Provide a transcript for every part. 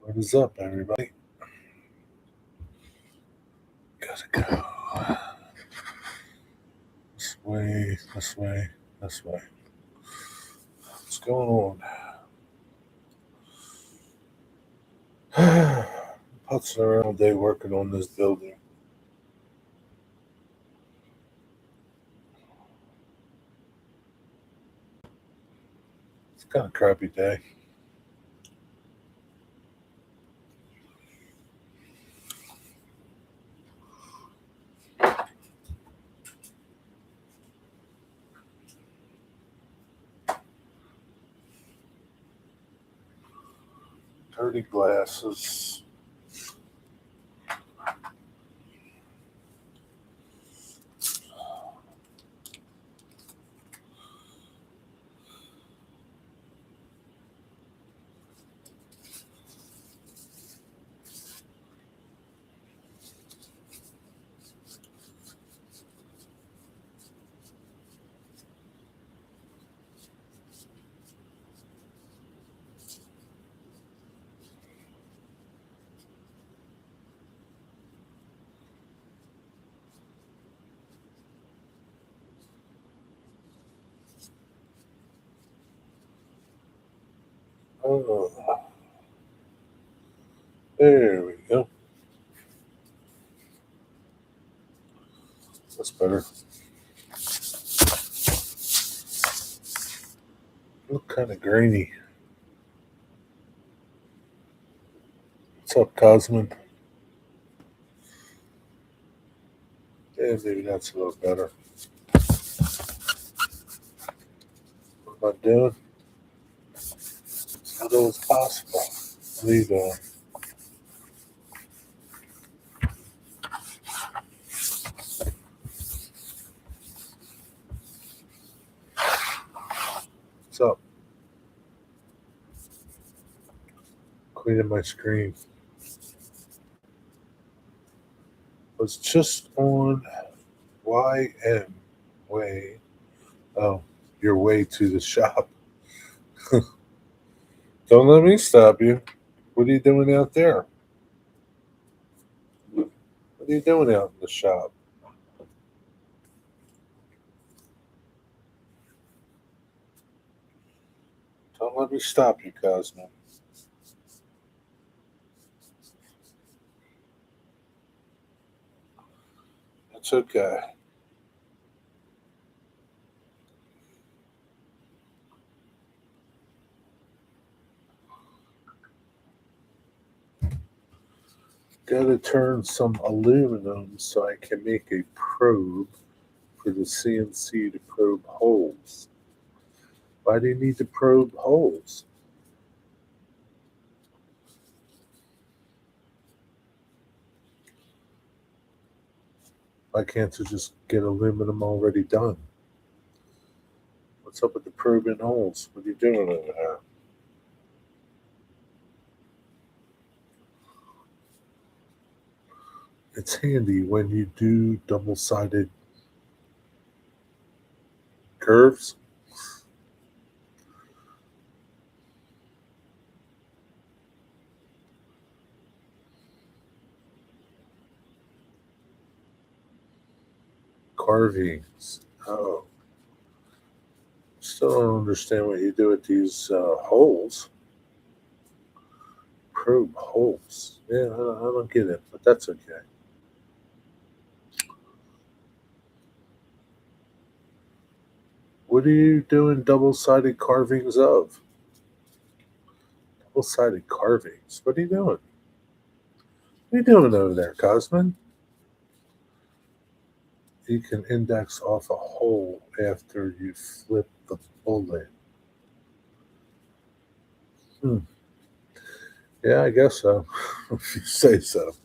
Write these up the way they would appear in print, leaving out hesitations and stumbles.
What is up, everybody? Gotta go this way, this way, this way. What's going on? Putzing around all day working on this building. It's kind of a crappy day. Dirty glasses. Oh, there we go. That's better. Look kind of grainy. What's up, Cosmin? Yeah, maybe that's a little better. What am I doing? As little as possible. What are you doing? What's up? Cleaning my screen. Was just on YM way. Oh, your way to the shop. Don't let me stop you. What are you doing out there? What are you doing out in the shop? Don't let me stop you, Cosmo. It's okay. Gotta turn some aluminum so I can make a probe for the CNC to probe holes. Why do you need to probe holes? Why can't you just get aluminum already done? What's up with the probing holes? What are you doing over there? It's handy when you do double-sided curves. Carvings. Oh, still don't understand what you do with these holes. Probe holes. Yeah, I don't get it, but that's okay. What are you doing double-sided carvings of? Double-sided carvings. What are you doing? What are you doing over there, Cosmin? You can index off a hole after you flip the bullet. Hmm. Yeah, I guess so. If you say so.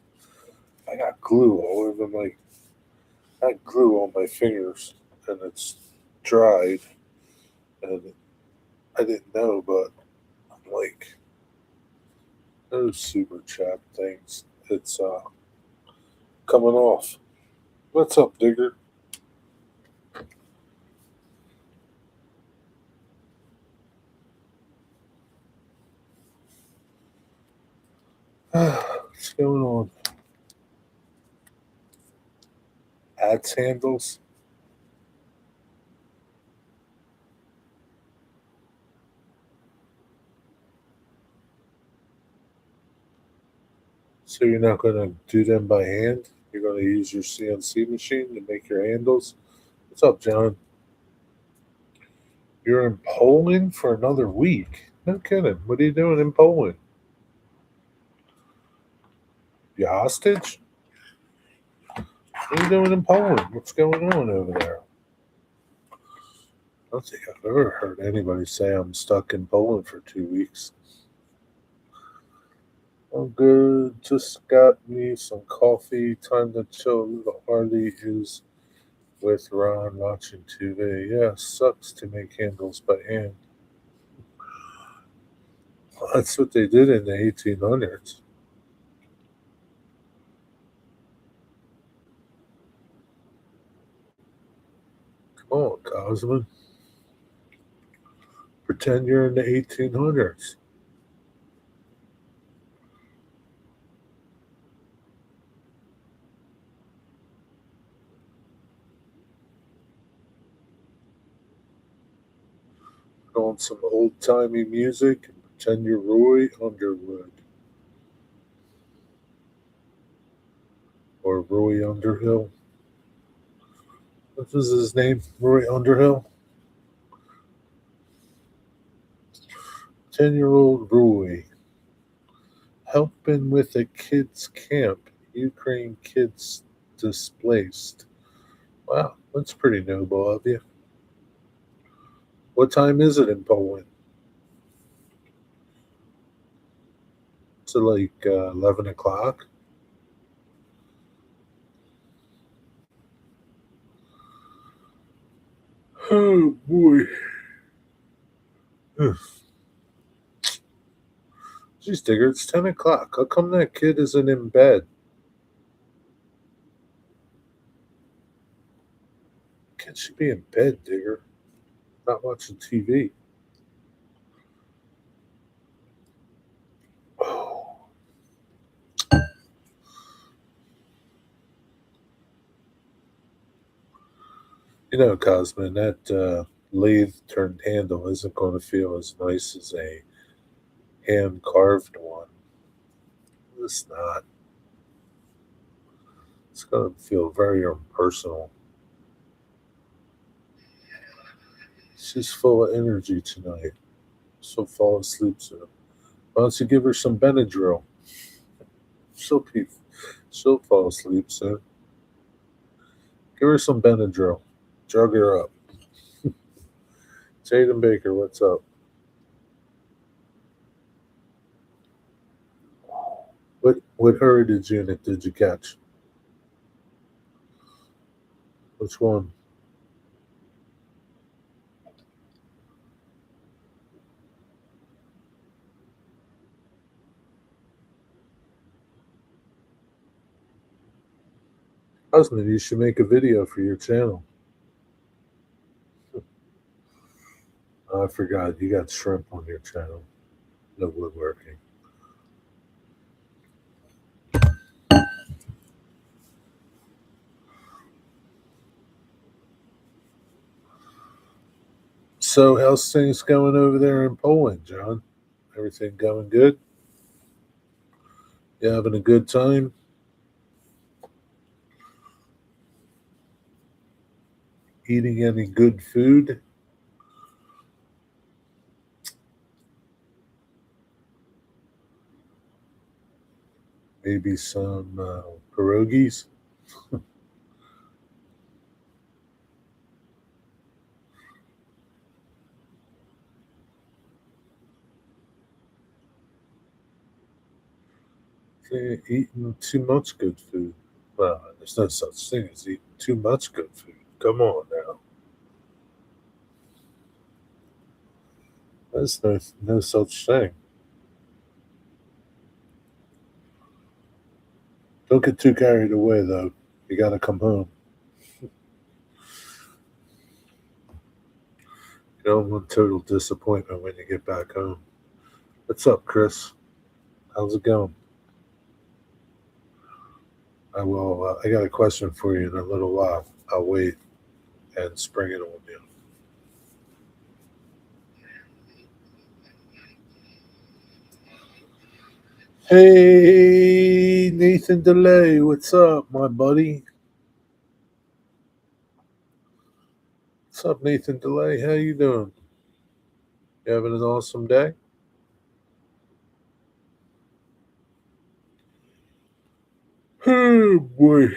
I got glue all over my. I got glue on my fingers, and it's dried, and I didn't know, but I'm like those super chap things. It's coming off. What's up, Digger? What's going on? Ads handles? So you're not going to do them by hand? You're going to use your CNC machine to make your handles? What's up, John? You're in Poland for another week? No kidding. What are you doing in Poland? You hostage? What are you doing in Poland? What's going on over there? I don't think I've ever heard anybody say I'm stuck in Poland for 2 weeks. I'm good. Just got me some coffee. Time to chill. The Harley is with Ron watching TV. Yeah, sucks to make handles by hand. That's what they did in the 1800s. Come on, Cosman. Pretend you're in the 1800s. Put on some old timey music and pretend you're Roy Underwood or Roy Underhill. What was his name? Roy Underhill? 10-year-old Roy helping with a kids' camp. Ukraine kids displaced. Wow, that's pretty noble of you. What time is it in Poland? Is it like 11 o'clock? Oh boy. Ugh. Geez, Digger, it's 10 o'clock. How come that kid isn't in bed? Kid should be in bed, Digger, not watching TV. Oh. You know, Cosman, that lathe turned handle isn't going to feel as nice as a hand carved one. It's not. It's going to feel very impersonal. She's full of energy tonight. She'll fall asleep soon. Why don't you give her some Benadryl? She'll be, she'll fall asleep soon. Give her some Benadryl. Jug her up. Jaden Baker, what's up? What heritage unit did you catch? Which one? Husband, you should make a video for your channel. Oh, I forgot. You got shrimp on your channel. No woodworking. So, how's things going over there in Poland, John? Everything going good? You having a good time? Eating any good food? Maybe some pierogies? Eating too much good food. Well, there's no such thing as eating too much good food. Come on now. There's no such thing. Don't get too carried away, though. You got to come home. You don't want total disappointment when you get back home. What's up, Chris? How's it going? I will. I got a question for you in a little while. I'll wait and spring it on you. Hey, Nathan DeLay, what's up, my buddy? What's up, Nathan DeLay? How you doing? You having an awesome day? Oh boy,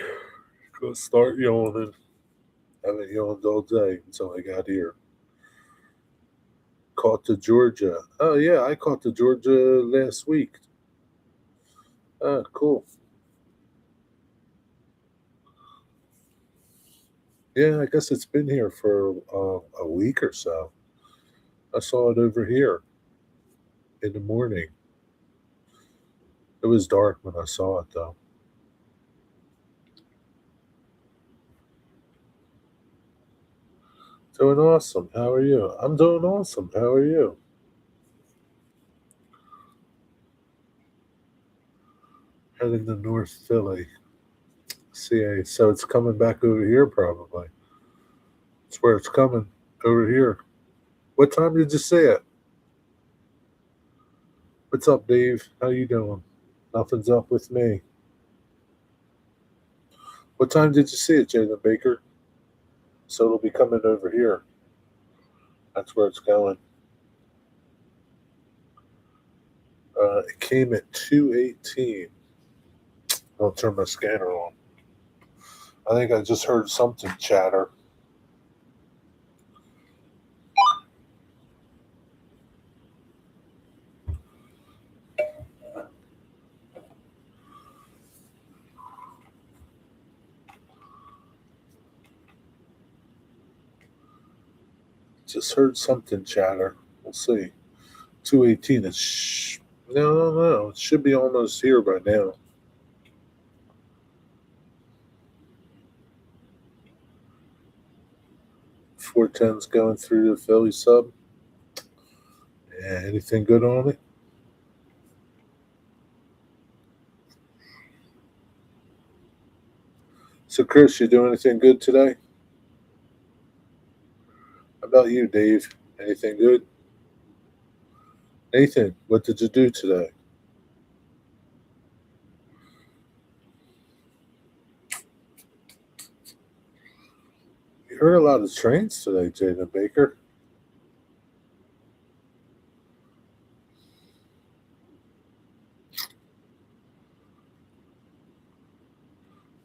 gonna start yawning. Haven't yawned all day until I got here. Caught to Georgia. Oh yeah, I caught to Georgia last week. Ah, cool. Yeah, I guess it's been here for a week or so. I saw it over here in the morning. It was dark when I saw it though. Doing awesome. How are you? I'm doing awesome. How are you? Heading to North Philly. CA. So it's coming back over here probably. It's where it's coming over here. What time did you see it? What's up, Dave? How you doing? Nothing's up with me. What time did you see it, Jaden Baker? So it'll be coming over here. That's where it's going. It came at 2:18. I'll turn my scanner on. I think I just heard something chatter. Just heard something chatter. We'll see. 2:18. No. It should be almost here by now. 410's going through the Philly sub. Yeah, anything good on it? So, Chris, you doing anything good today? How about you, Dave? Anything good? Nathan, what did you do today? You heard a lot of trains today, Jaden Baker.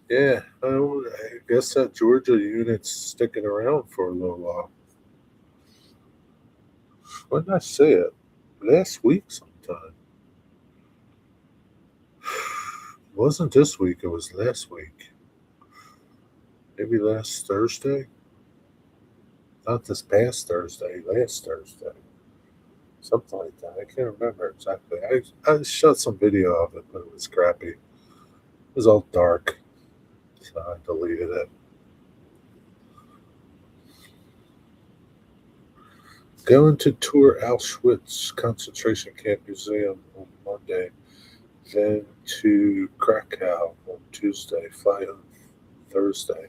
Yeah, I guess that Georgia unit's sticking around for a little while. When did I say it? Last week sometime. It wasn't this week, it was last week. Maybe last Thursday? Not this past Thursday, last Thursday. Something like that. I can't remember exactly. I shot some video of it, but it was crappy. It was all dark, so I deleted it. Going to tour Auschwitz concentration camp museum on Monday, then to Krakow on Tuesday, fly on Thursday.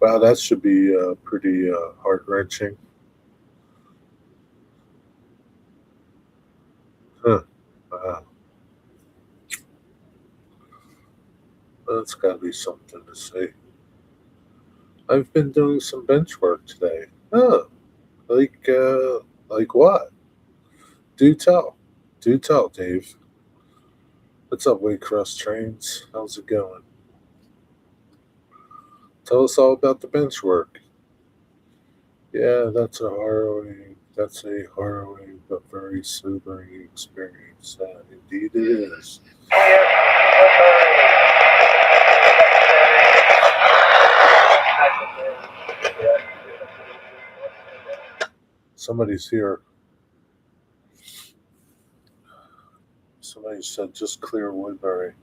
Wow, that should be pretty heart wrenching. Huh. Wow, that's got to be something to see. I've been doing some bench work today. Oh, like what? Do tell. Do tell, Dave. What's up, Waycross Trains? How's it going? Tell us all about the bench work. Yeah, that's a harrowing but very sobering experience. Indeed it is. Somebody's here. Somebody said just clear Woodbury.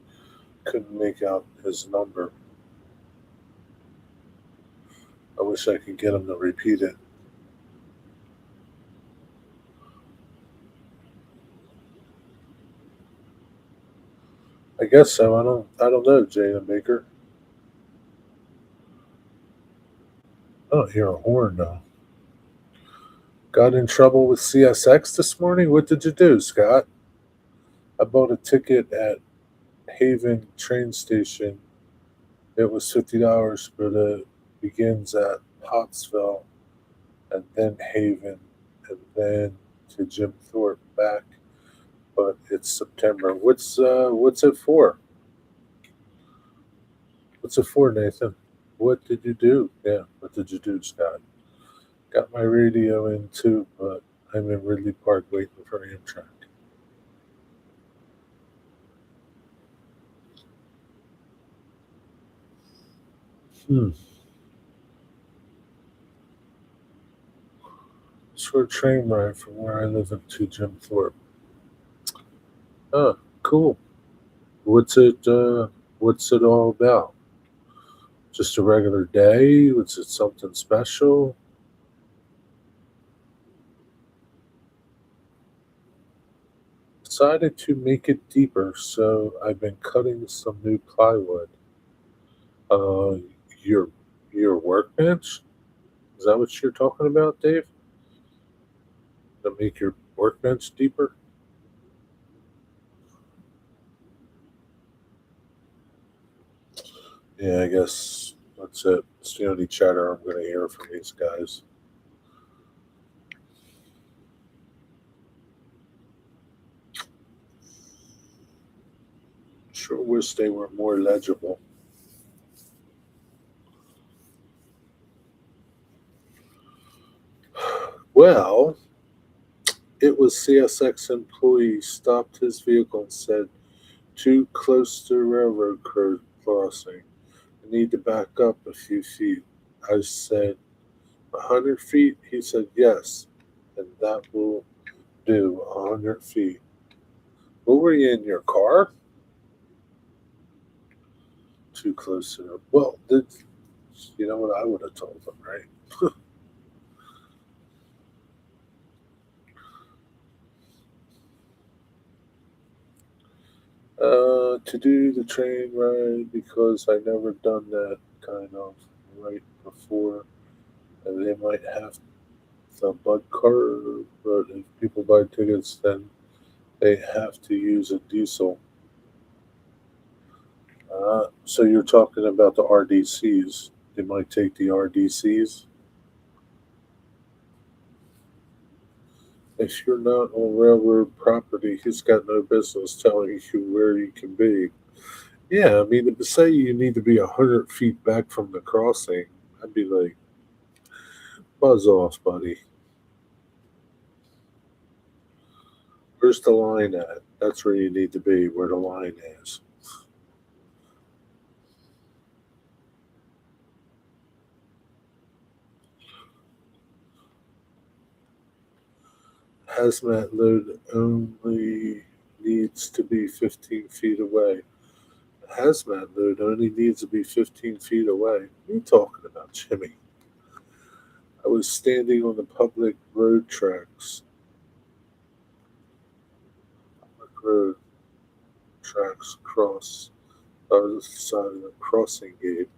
Couldn't make out his number. I wish I could get him to repeat it. I guess so. I don't know, Jaden Baker. I don't hear a horn now. Got in trouble with CSX this morning? What did you do, Scott? I bought a ticket at Haven train station. It was $50, but it begins at Pottsville and then Haven and then to Jim Thorpe back. But it's September. What's it for? What's it for, Nathan? What did you do? Yeah, what did you do, Scott? Got my radio in too, but I'm in Ridley Park waiting for Amtrak. Hmm. Short train ride from where I live to Jim Thorpe. Oh, cool. What's it? What's it all about? Just a regular day? Was it something special? Decided to make it deeper, so I've been cutting some new plywood. Uh, your your workbench? Is that what you're talking about, Dave? To make your workbench deeper? Yeah, I guess that's it. It's the only chatter I'm going to hear from these guys. Sure wish they were more legible. Well, it was CSX employee stopped his vehicle and said, "Too close to railroad crossing. I need to back up a few feet." I said, "100 feet?" He said, "Yes, and that will do, 100 feet." What were you in your car? Too close to the. Well, you know what I would have told them, right? To do the train ride because I never done that kind of right before. And they might have the Bud card, but if people buy tickets, then they have to use a diesel. So you're talking about the RDCs. They might take the RDCs. If you're not on railroad property, he's got no business telling you where you can be. Yeah, I mean, to say you need to be 100 feet back from the crossing, I'd be like, buzz off, buddy. Where's the line at? That's where you need to be, where the line is. Hazmat load only needs to be 15 feet away. Hazmat load only needs to be 15 feet away. What are you talking about, Jimmy? I was standing on the public road tracks. Public road tracks across the other side of the crossing gate.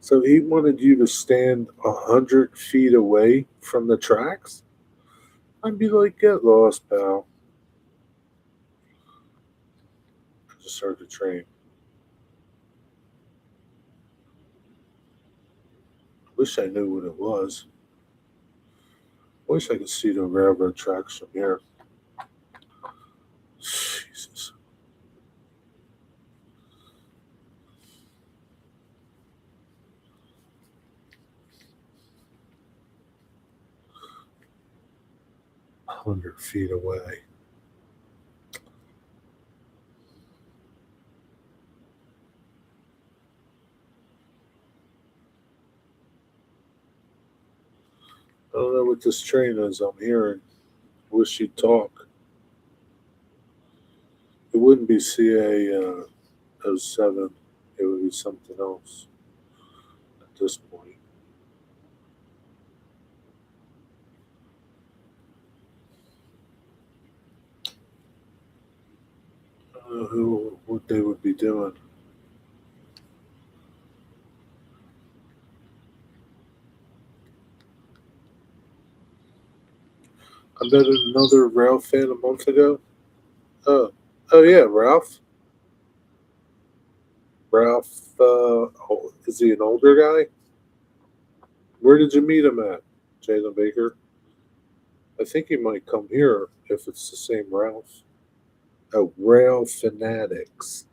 So he wanted you to stand 100 feet away from the tracks? I'd be like, get lost, pal. I just heard the train. Wish I knew what it was. Wish I could see the railroad tracks from here. Jesus. 100 feet away. I don't know what this train is I'm hearing. Wish you'd talk. It wouldn't be CA 07. It would be something else at this point. I don't know what they would be doing. I met another Ralph fan a month ago. Oh, oh yeah, Ralph. Ralph, is he an older guy? Where did you meet him at, Jalen Baker? I think he might come here if it's the same Ralph. Oh, Rail Fanatics.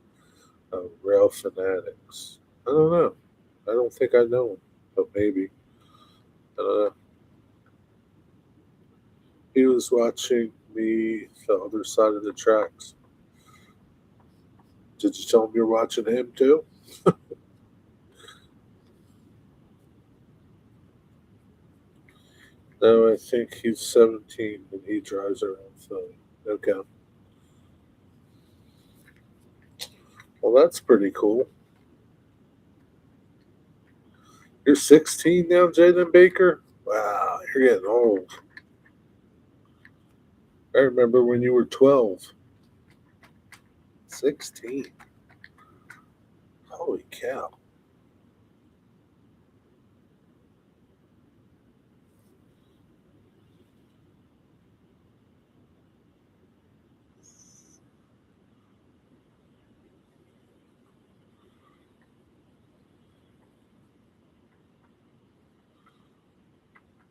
Oh, Rail Fanatics. I don't know. I don't think I know him, but maybe. I don't know. He was watching me the other side of the tracks. Did you tell him you're watching him too? No, I think he's 17 and he drives around Philly. Okay. Well, that's pretty cool. You're 16 now, Jaden Baker? Wow, you're getting old. I remember when you were 12. 16. Holy cow.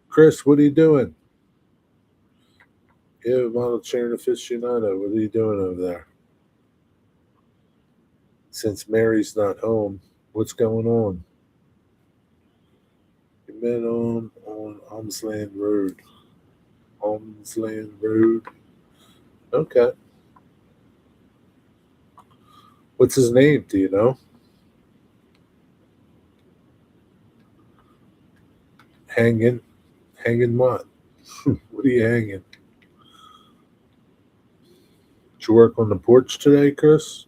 Chris, what are you doing? Yeah, model chair and aficionado. What are you doing over there? Since Mary's not home, what's going on? You met on Almsland Road. Almsland Road. Okay. What's his name? Do you know? Hanging. Hanging what? What are you hanging? Did you work on the porch today, Chris?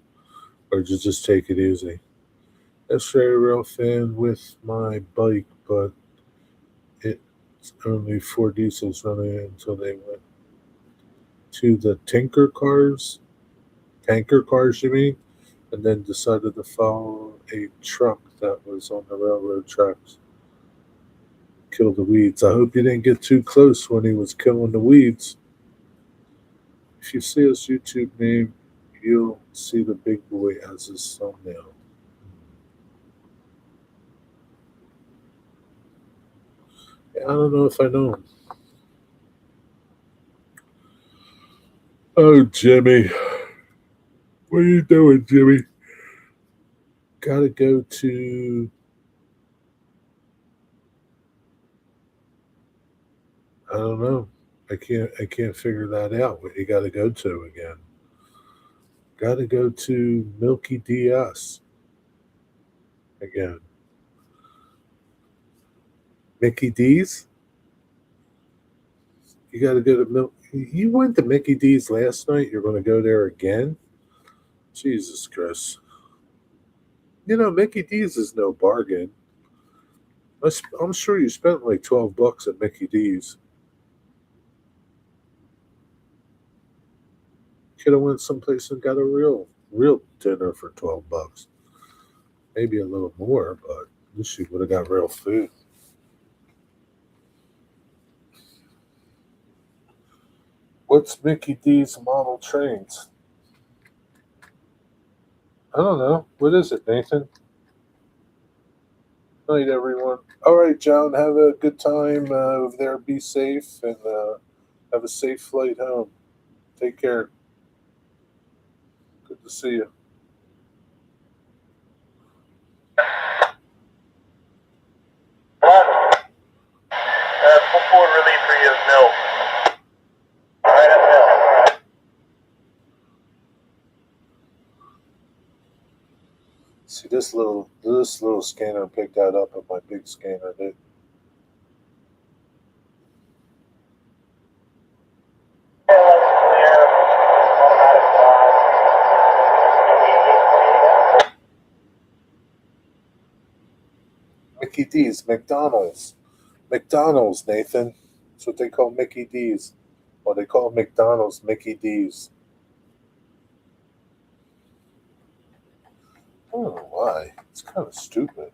Or did you just take it easy? Yesterday, a real fan with my bike, but it's only four diesels running until they went to the tinker cars. Tanker cars, you mean? And then decided to follow a truck that was on the railroad tracks. Kill the weeds. I hope you didn't get too close when he was killing the weeds. If you see his YouTube name, you'll see the big boy as his thumbnail. Yeah, I don't know if I know him. Oh, Jimmy. What are you doing, Jimmy? Gotta go to. I don't know. I can't figure that out. What you gotta go to again? Gotta go to Milky DS again. Mickey D's? You got to go to You went to Mickey D's last night. You're going to go there again? Jesus Chris. You know, Mickey D's is no bargain. I'm sure you spent like $12 at Mickey D's. Could have went someplace and got a real dinner for $12. Maybe a little more, but at least you would have got real food. What's Mickey D's model trains? I don't know. What is it, Nathan? Night, everyone. All right, John. Have a good time over there. Be safe and have a safe flight home. Take care. Good to see you. Full forward relief for you, Mill. All right, at Mill. See this little scanner picked that up, and my big scanner did. Mickey D's, McDonald's. McDonald's, Nathan. That's what they call Mickey D's. Well, they call McDonald's Mickey D's. I don't know why. It's kind of stupid.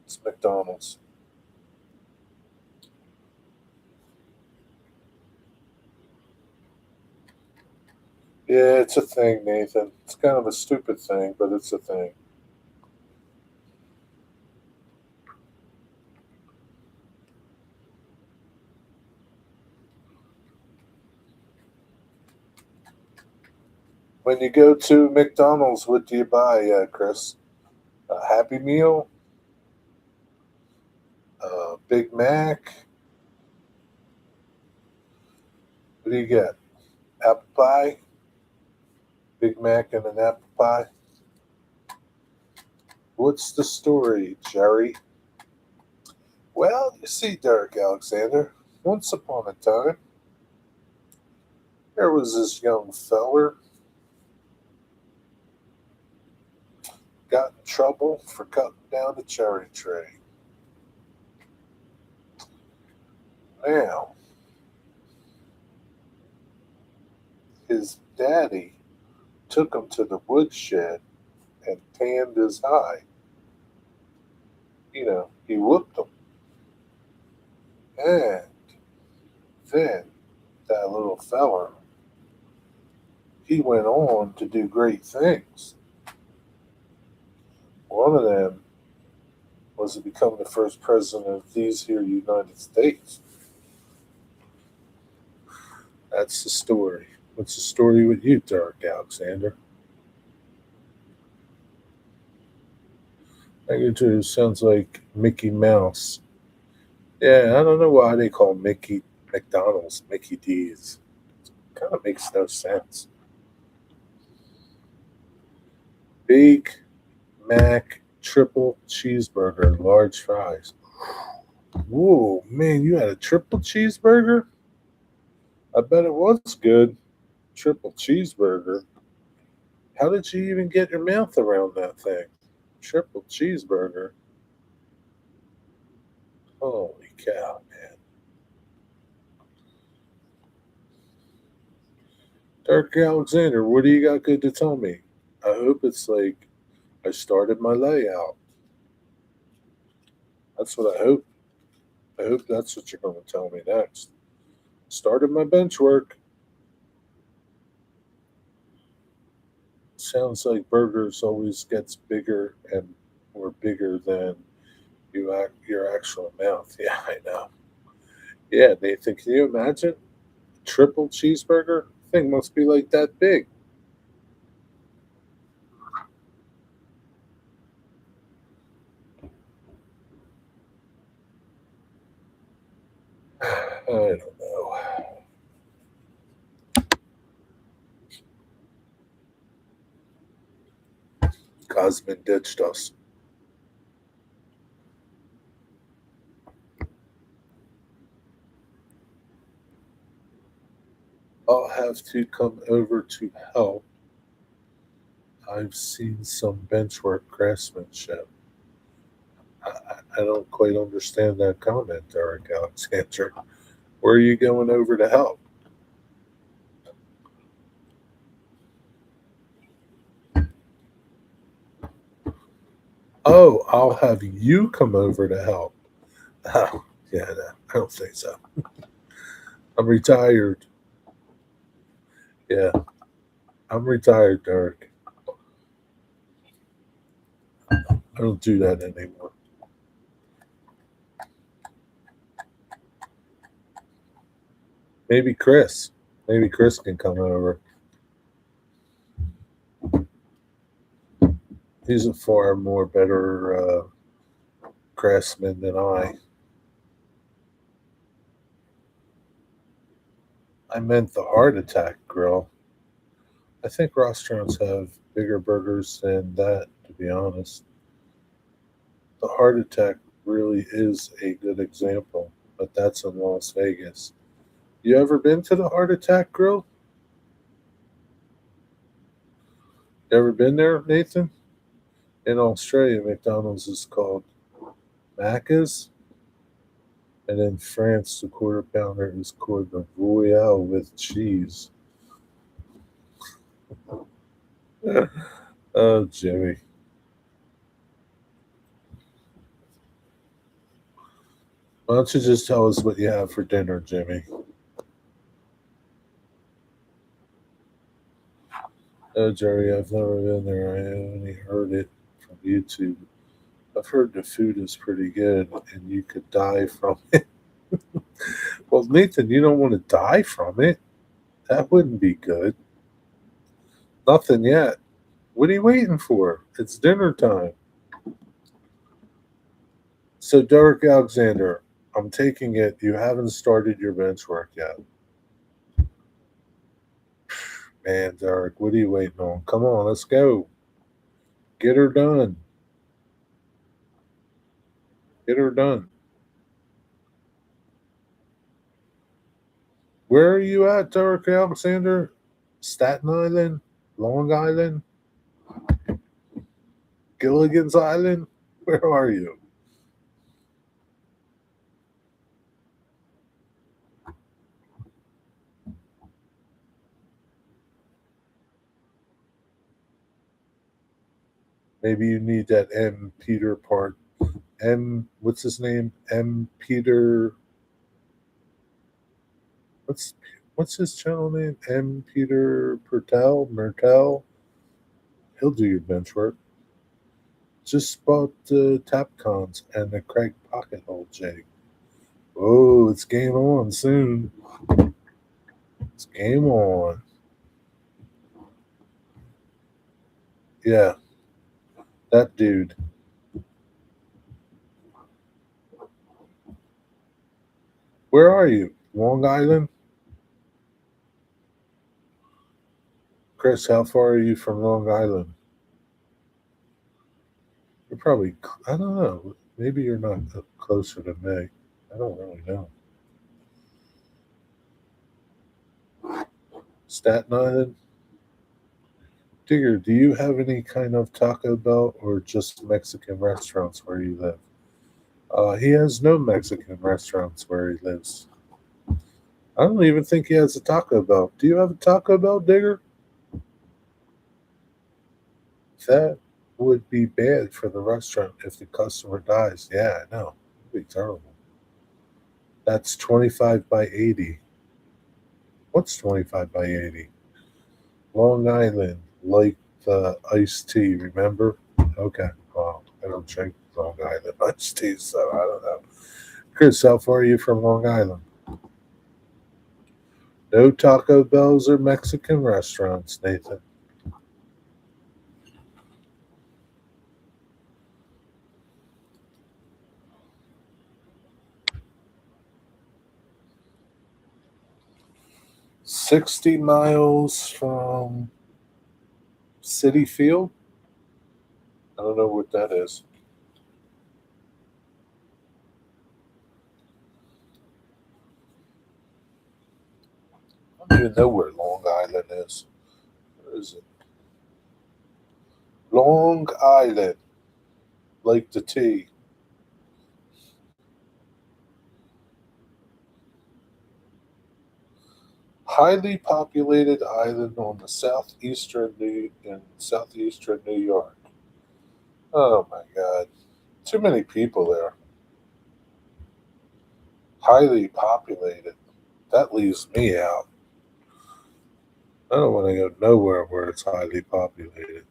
It's McDonald's. Yeah, it's a thing, Nathan. It's kind of a stupid thing, but it's a thing. When you go to McDonald's, what do you buy, Chris? A Happy Meal, Big Mac. What do you get? Apple pie, Big Mac, and an apple pie. What's the story, Jerry? Well, you see, Derek Alexander, once upon a time, there was this young feller got in trouble for cutting down a cherry tree. Now, his daddy took him to the woodshed and tanned his eye. He whooped him. And then that little feller, he went on to do great things. One of them was to become the first president of these here United States. That's the story. What's the story with you, Derek Alexander? I can too. Sounds like Mickey Mouse. Yeah, I don't know why they call Mickey McDonald's Mickey D's. Kind of makes no sense. Big Mac triple cheeseburger, large fries. Whoa, man, you had a triple cheeseburger? I bet it was good. Triple cheeseburger. How did you even get your mouth around that thing? Triple cheeseburger. Holy cow, man. Dirk Alexander, what do you got good to tell me? I hope it's like I started my layout. That's what I hope. I hope that's what you're going to tell me next. Started my bench work. Sounds like burgers always gets bigger and more bigger than your actual mouth. Yeah, I know. Yeah, Nathan, can you imagine? Triple cheeseburger? Thing must be like that big. I don't know. Cosmin ditched us. I'll have to come over to help. I've seen some benchwork craftsmanship. I don't quite understand that comment, Derek Alexander. Where are you going over to help? Oh, I'll have you come over to help. Oh, yeah, no, I don't think so. I'm retired. Yeah, I'm retired, Derek. I don't do that anymore. Maybe Chris. Maybe Chris can come over. He's a far more better craftsman than I. I meant the heart attack grill. I think restaurants have bigger burgers than that, to be honest. The heart attack really is a good example, but that's in Las Vegas. You ever been to the heart attack grill? You ever been there, Nathan? In Australia, McDonald's is called Macca's, and in France, the quarter pounder is called the Royale with cheese. Oh, Jimmy. Why don't you just tell us what you have for dinner, Jimmy? Oh, Jerry, I've never been there. I only heard it from YouTube. I've heard the food is pretty good and you could die from it. Well, Nathan, you don't want to die from it. That wouldn't be good. Nothing yet. What are you waiting for? It's dinner time. So, Derek Alexander, I'm taking it you haven't started your bench work yet. Man, Derek, what are you waiting on? Come on, let's go. Get her done. Get her done. Where are you at, Derek Alexander? Staten Island? Long Island? Gilligan's Island? Where are you? Maybe you need that M. Peter part. What's his name? M. Peter. What's what's his channel name? M. Peter Pertel? Mertel? He'll do your bench work. Just bought the Tapcons and the Craig Pocket Hole Jig. Oh, it's game on soon. It's game on. Yeah, that dude. Where are you? Long Island? Chris, how far are you from Long Island? You're probably, I don't know. Maybe you're not closer to me. I don't really know. Staten Island? Digger, do you have any kind of Taco Bell or just Mexican restaurants where you live? He has no Mexican restaurants where he lives. I don't even think he has a Taco Bell. Do you have a Taco Bell, Digger? That would be bad for the restaurant if the customer dies. Yeah, I know. It'd be terrible. That's 25 by 80. What's 25 by 80? Long Island, like the iced tea, remember? Okay. Well, I don't drink Long Island iced tea, so I don't know. Chris, how far are you from Long Island? No Taco Bells or Mexican restaurants, Nathan. 60 miles from City Field? I don't know what that is. I don't even know where Long Island is. Where is it? Long Island, like the tea. Highly populated island on the southeastern New York. Oh my God, too many people there. Highly populated. That leaves me out. I don't want to go nowhere where it's highly populated.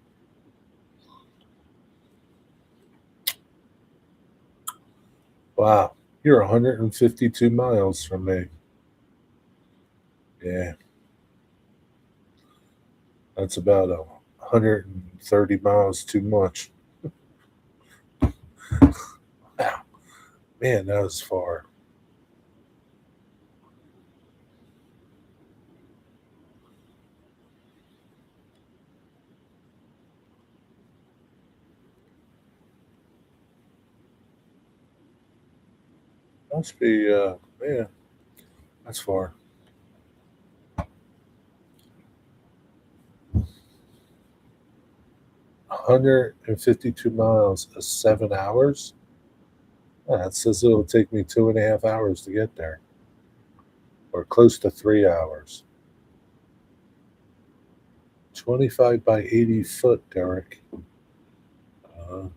Wow, you're 152 miles from me. Yeah, that's about 130 miles too much. Wow, man, that was far. Must be, yeah, that's far. 152 miles is 7 hours. That says it'll take me 2.5 hours to get there, or close to 3 hours. 25 by 80 foot, Derek. Uh,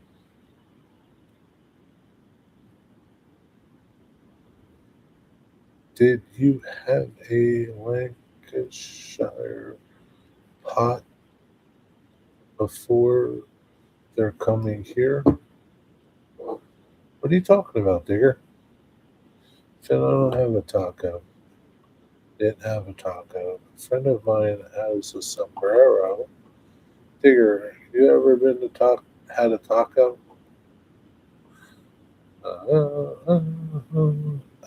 did you have a Lancashire pot before they're coming here. What are you talking about, Digger? Said I don't have a taco. Didn't have a taco. A friend of mine has a sombrero. Digger, you ever been to had a taco?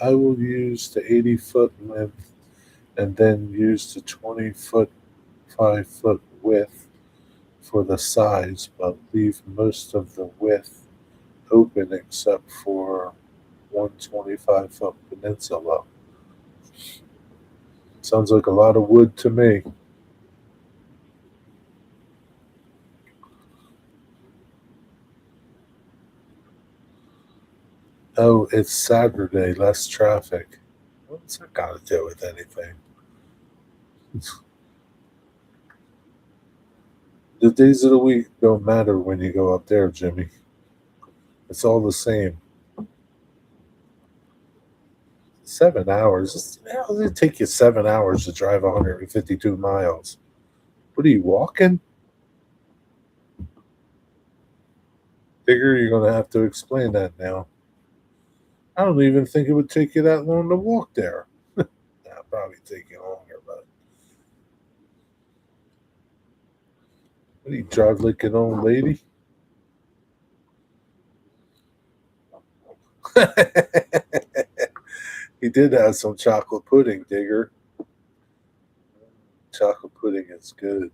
I will use the 80-foot length and then use the 20-foot, 5-foot width for the sides, but leave most of the width open except for 125-foot peninsula. Sounds like a lot of wood to me. Oh, it's Saturday, less traffic. What's that got to do with anything? The days of the week don't matter when you go up there, Jimmy. It's all the same. 7 hours? How does it take you 7 hours to drive 152 miles? What are you walking? Figure you're going to have to explain that now. I don't even think it would take you that long to walk there. That'll probably take you longer, but what do you drive like an old lady? He did have some chocolate pudding, Digger. Chocolate pudding is good.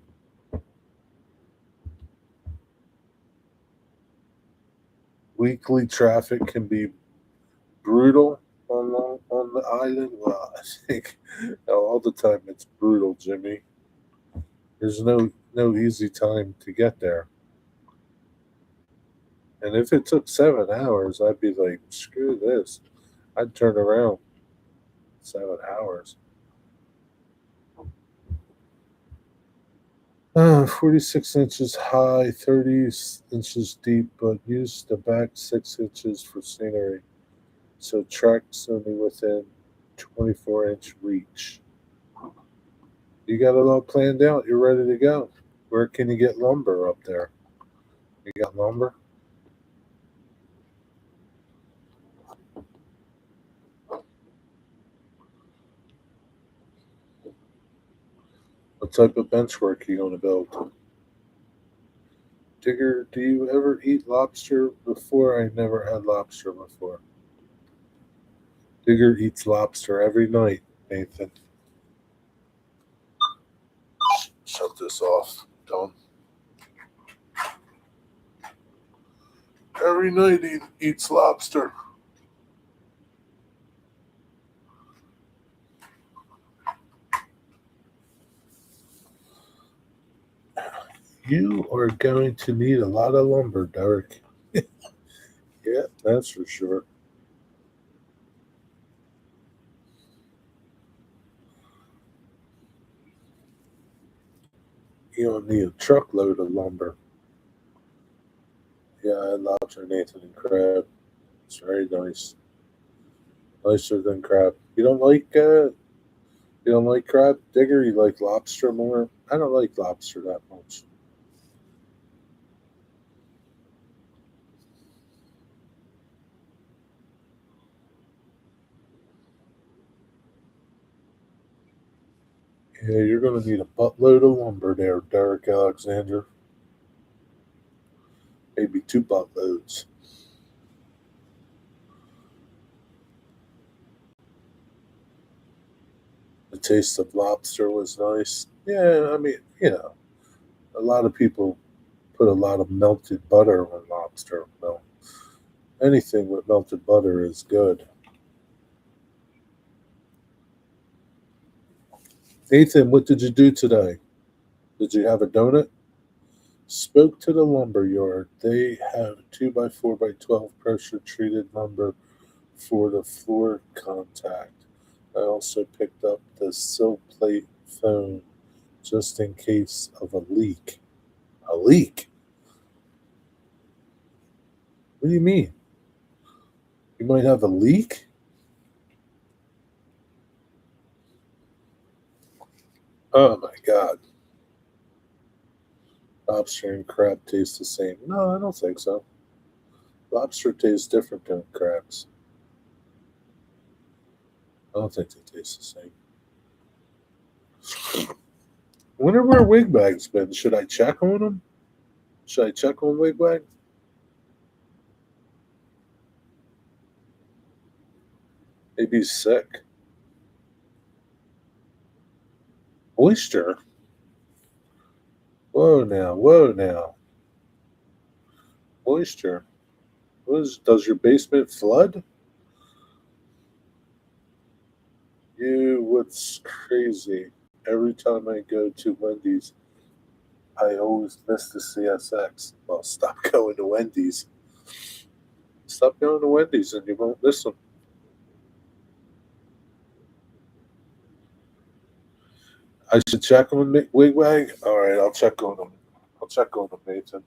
Weekly traffic can be brutal on the island. Well, I think all the time it's brutal, Jimmy. There's no easy time to get there. And if it took 7 hours, I'd be like, screw this. I'd turn around. 7 hours. 46 inches high, 30 inches deep, but use the back 6 inches for scenery. So track's only within 24-inch reach. You got it all planned out. You're ready to go. Where can you get lumber up there? You got lumber? What type of bench work are you going to build? Digger, do you ever eat lobster before? I never had lobster before. Digger eats lobster every night, Nathan. Shut this off. Don't. Every night he eats lobster. You are going to need a lot of lumber, Derek. Yeah, that's for sure. You'll need a truckload of lumber. Yeah, I lobster, Nathan, and crab. It's very nice. Nicer than crab. You don't like crab, Digger? You like lobster more? I don't like lobster that much. Yeah, you're going to need a buttload of lumber there, Derek Alexander. Maybe two buttloads. The taste of lobster was nice. Yeah, I mean, a lot of people put a lot of melted butter on lobster. Well, anything with melted butter is good. Nathan, what did you do today? Did you have a donut? Spoke to the lumber yard. They have 2x4x12 pressure treated lumber for the floor contact. I also picked up the sill plate phone just in case of a leak. A leak? What do you mean? You might have a leak? Oh my God. Lobster and crab taste the same. No, I don't think so. Lobster tastes different than crabs. I don't think they taste the same. I wonder where Wigbag's been. Should I check on him? Should I check on Wigbag? Maybe he's sick. Oyster? Whoa now, whoa now. Oyster. Does your basement flood? What's crazy? Every time I go to Wendy's, I always miss the CSX. Well, stop going to Wendy's. Stop going to Wendy's and you won't miss them. I should check on Wigwag. All right, I'll check on him. I'll check on him, Nathan.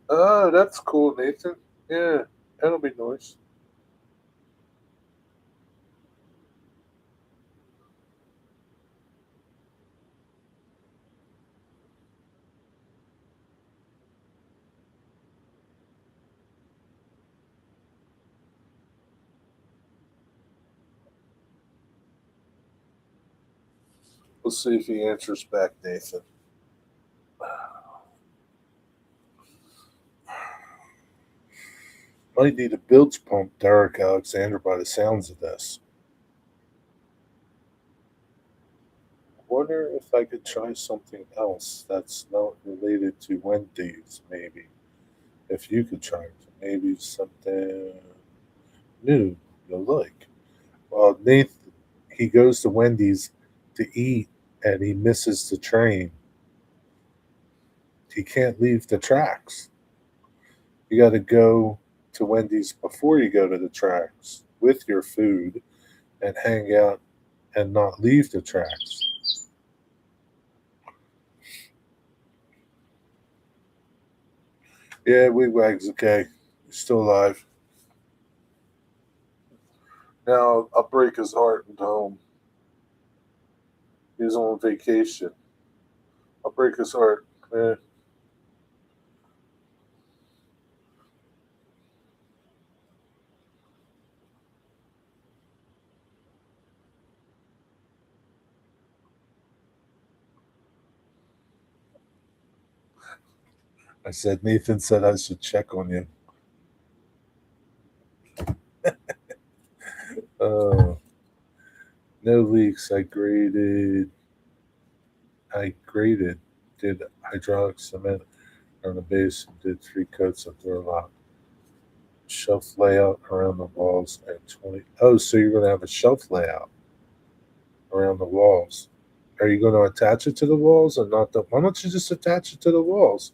Oh, that's cool, Nathan. Yeah, that'll be nice. Let's see if he answers back, Nathan. Might need a bilge pump, Derek Alexander, by the sounds of this. Wonder if I could try something else that's not related to Wendy's, maybe. If you could try maybe something new you'll like. Well, Nathan, he goes to Wendy's to eat and he misses the train. He can't leave the tracks. You got to go to Wendy's before you go to the tracks with your food and hang out and not leave the tracks. Yeah, Wigwag's okay. He's still alive. Now I'll break his heart and home. He's on vacation. I'll break his heart. I said Nathan said I should check on you. Uh, no leaks. I graded, did hydraulic cement on the base and did 3 coats of Durlock. Shelf layout around the walls at 20. Oh, so you're going to have a shelf layout around the walls. Are you going to attach it to the walls and not the? Why don't you just attach it to the walls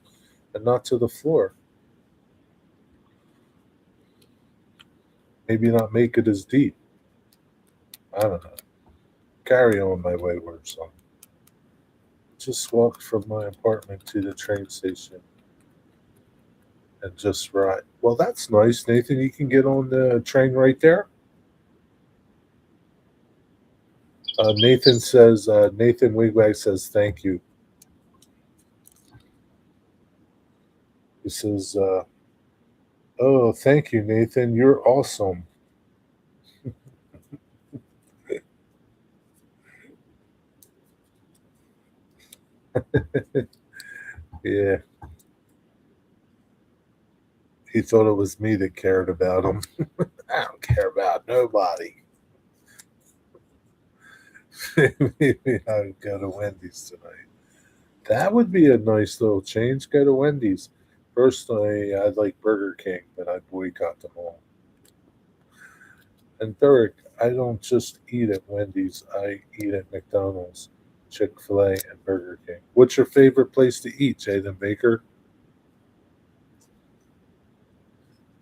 and not to the floor? Maybe not make it as deep. I don't know. Carry on, my wayward son. Just walked from my apartment to the train station and just ride. Well, that's nice, Nathan. You can get on the train right there. Nathan Wigwag says, thank you. He says, oh, thank you, Nathan. You're awesome. Yeah, he thought it was me that cared about him. I don't care about nobody. Maybe I'll go to Wendy's tonight. That would be a nice little change. Go to Wendy's. Personally, I'd like Burger King, but I boycott them all. And third, I don't just eat at Wendy's. I eat at McDonald's, Chick-fil-A, and Burger King. What's your favorite place to eat, Jaden Baker?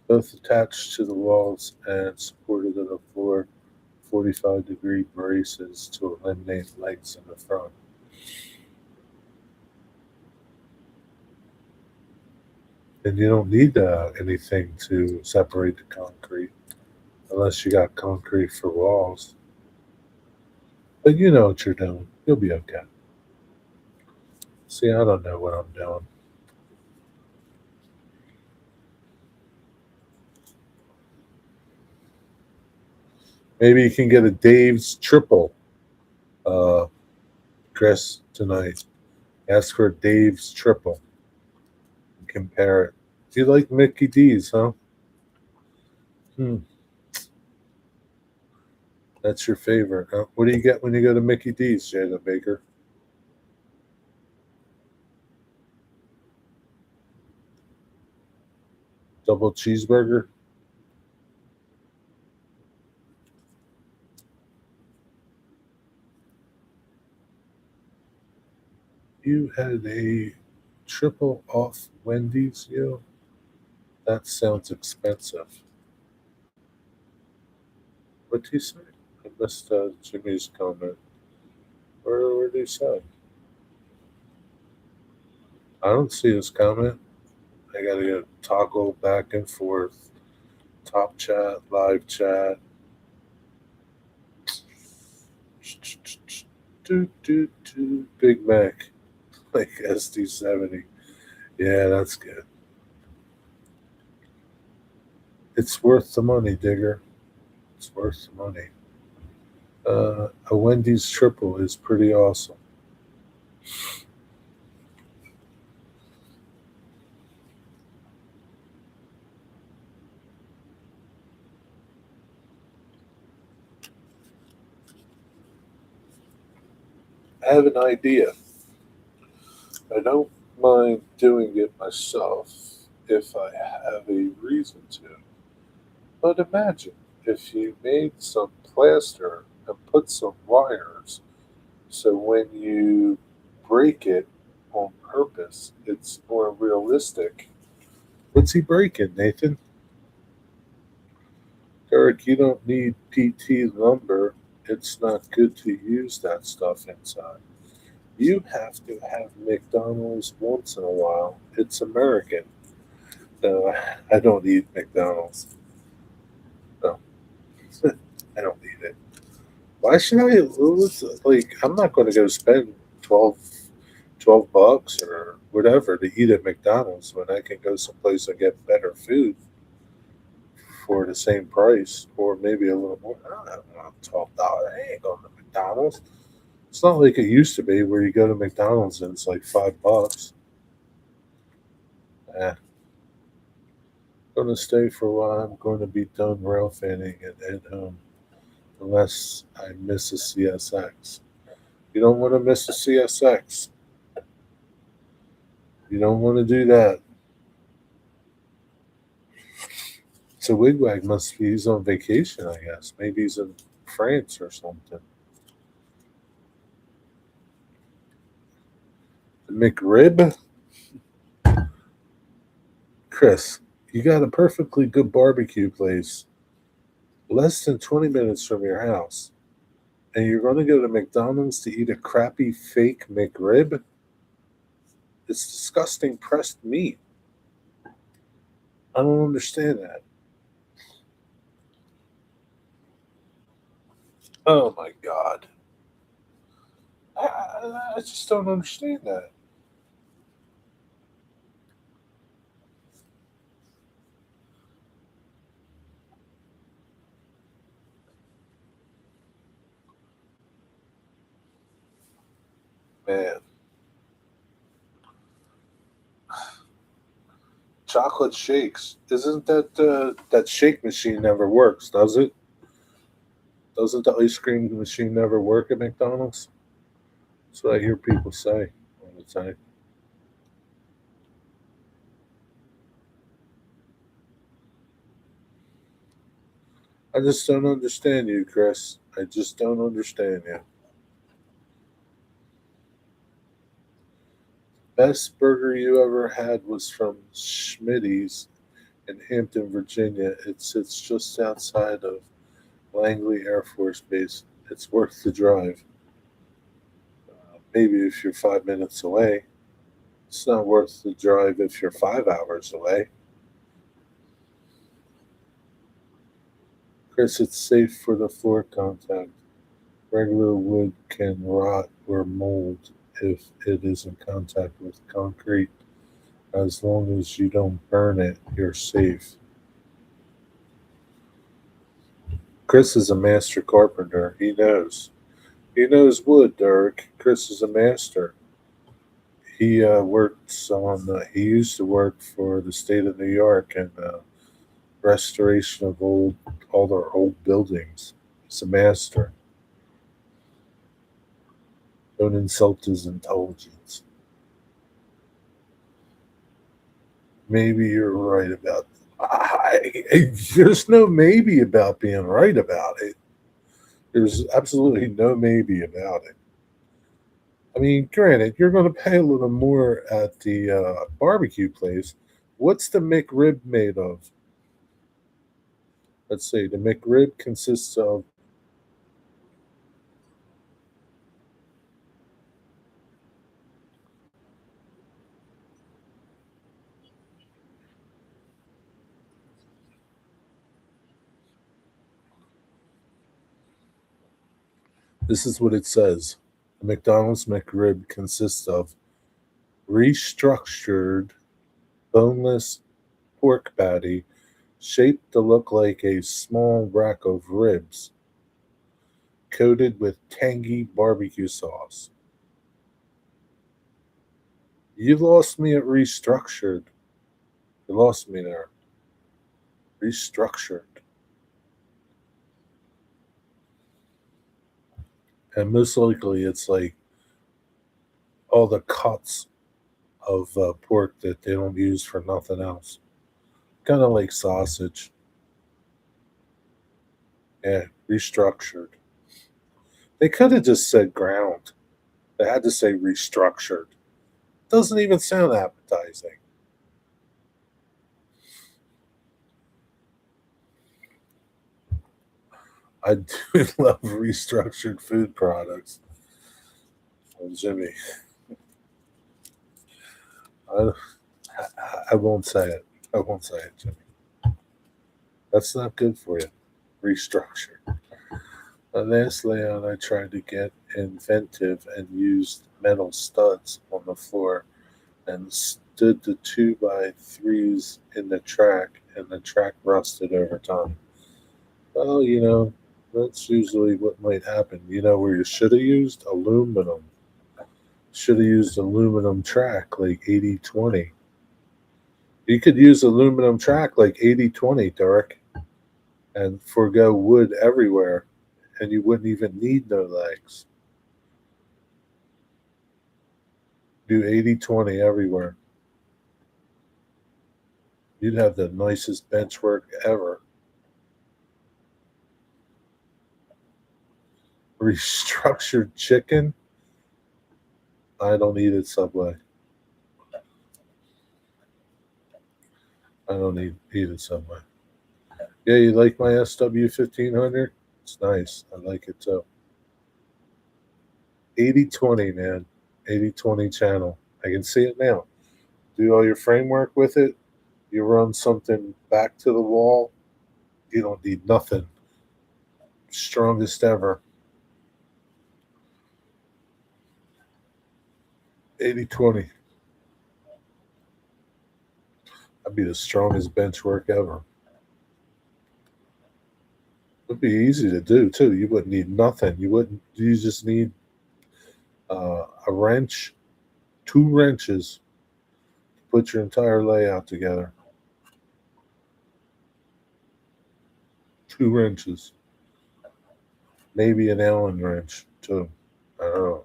Both attached to the walls and supported to the floor, 45-degree braces to eliminate legs in the front. And you don't need anything to separate the concrete unless you got concrete for walls. But you know what you're doing. You'll be okay. See, I don't know what I'm doing. Maybe you can get a Dave's triple, uh, Chris, tonight. Ask for Dave's triple. Compare it. Do you like Mickey D's, huh? Hmm, that's your favorite, huh? What do you get when you go to Mickey D's, Jada Baker? Double cheeseburger? You had a triple off Wendy's, you? That sounds expensive. What did he say? I missed Jimmy's comment. Where did he say? I don't see his comment. I gotta get toggle back and forth. Top chat, live chat. Big Mac, like SD70. Yeah, that's good. It's worth the money, Digger. It's worth the money. A Wendy's triple is pretty awesome. I have an idea. I don't mind doing it myself if I have a reason to. But imagine if you made some plaster and put some wires so when you break it on purpose, it's more realistic. What's he breaking, Nathan? Derek, you don't need PT lumber. It's not good to use that stuff inside. You have to have McDonald's once in a while. It's American. No, I don't eat McDonald's. No, I don't need it. Why should I lose? Like, I'm not going to go spend 12 bucks or whatever to eat at McDonald's when I can go someplace and get better food for the same price or maybe a little more. I don't know, $12. I ain't going to McDonald's. It's not like it used to be where you go to McDonald's and it's like $5. Eh, going to stay for a while. I'm going to be done rail fanning at home unless I miss a CSX. You don't want to miss a CSX. You don't want to do that. So Wigwag must be he's on vacation, I guess. Maybe he's in France or something. The McRib? Chris, you got a perfectly good barbecue place less than 20 minutes from your house, and you're going to go to McDonald's to eat a crappy fake McRib? It's disgusting pressed meat. I don't understand that. Oh my God. I just don't understand that. Man, chocolate shakes. Isn't that shake machine never works, does it? Doesn't the ice cream machine never work at McDonald's? That's what I hear people say all the time. I just don't understand you, Chris. I just don't understand you. Best burger you ever had was from Schmitty's in Hampton, Virginia. It sits just outside of Langley Air Force Base. It's worth the drive. Maybe if you're 5 minutes away. It's not worth the drive if you're 5 hours away. Chris, it's safe for the floor contact. Regular wood can rot or mold if it is in contact with concrete. As long as you don't burn it, you're safe. Chris is a master carpenter. He knows. He knows wood, Dirk. Chris is a master. He works on. He used to work for the state of New York and restoration of all their old buildings. He's a master. Don't insult his intelligence. Maybe you're right about. There's no maybe about being right about it. There's absolutely no maybe about it. I mean, granted, you're going to pay a little more at the barbecue place. What's the McRib made of? Let's see. The McRib consists of. This is what it says. The McDonald's McRib consists of restructured boneless pork patty shaped to look like a small rack of ribs, coated with tangy barbecue sauce. You lost me at restructured. You lost me there. Restructured. And most likely it's like all the cuts of pork that they don't use for nothing else. Kind of like sausage. Yeah, restructured. They could have just said ground. They had to say restructured. Doesn't even sound appetizing. I do love restructured food products. Oh, Jimmy, I, I won't say it. I won't say it, Jimmy. That's not good for you. Restructured. Lastly, I tried to get inventive and used metal studs on the floor and stood the 2x3s in the track, and the track rusted over time. Well, that's usually what might happen. You know where you should have used aluminum. Should have used aluminum track like 80/20. You could use aluminum track like 80/20, Derek, and forego wood everywhere, and you wouldn't even need no legs. Do 80/20 everywhere. You'd have the nicest bench work ever. Restructured chicken? I don't eat at Subway. I don't eat at Subway. Yeah, you like my SW 1500? It's nice. I like it too. 80/20, man. 80/20 channel. I can see it now. Do all your framework with it. You run something back to the wall. You don't need nothing. Strongest ever. 80/20. That'd be the strongest bench work ever. It'd be easy to do too. You wouldn't need nothing. You wouldn't. You just need a wrench, two wrenches to put your entire layout together. Two wrenches, maybe an Allen wrench too. I don't know.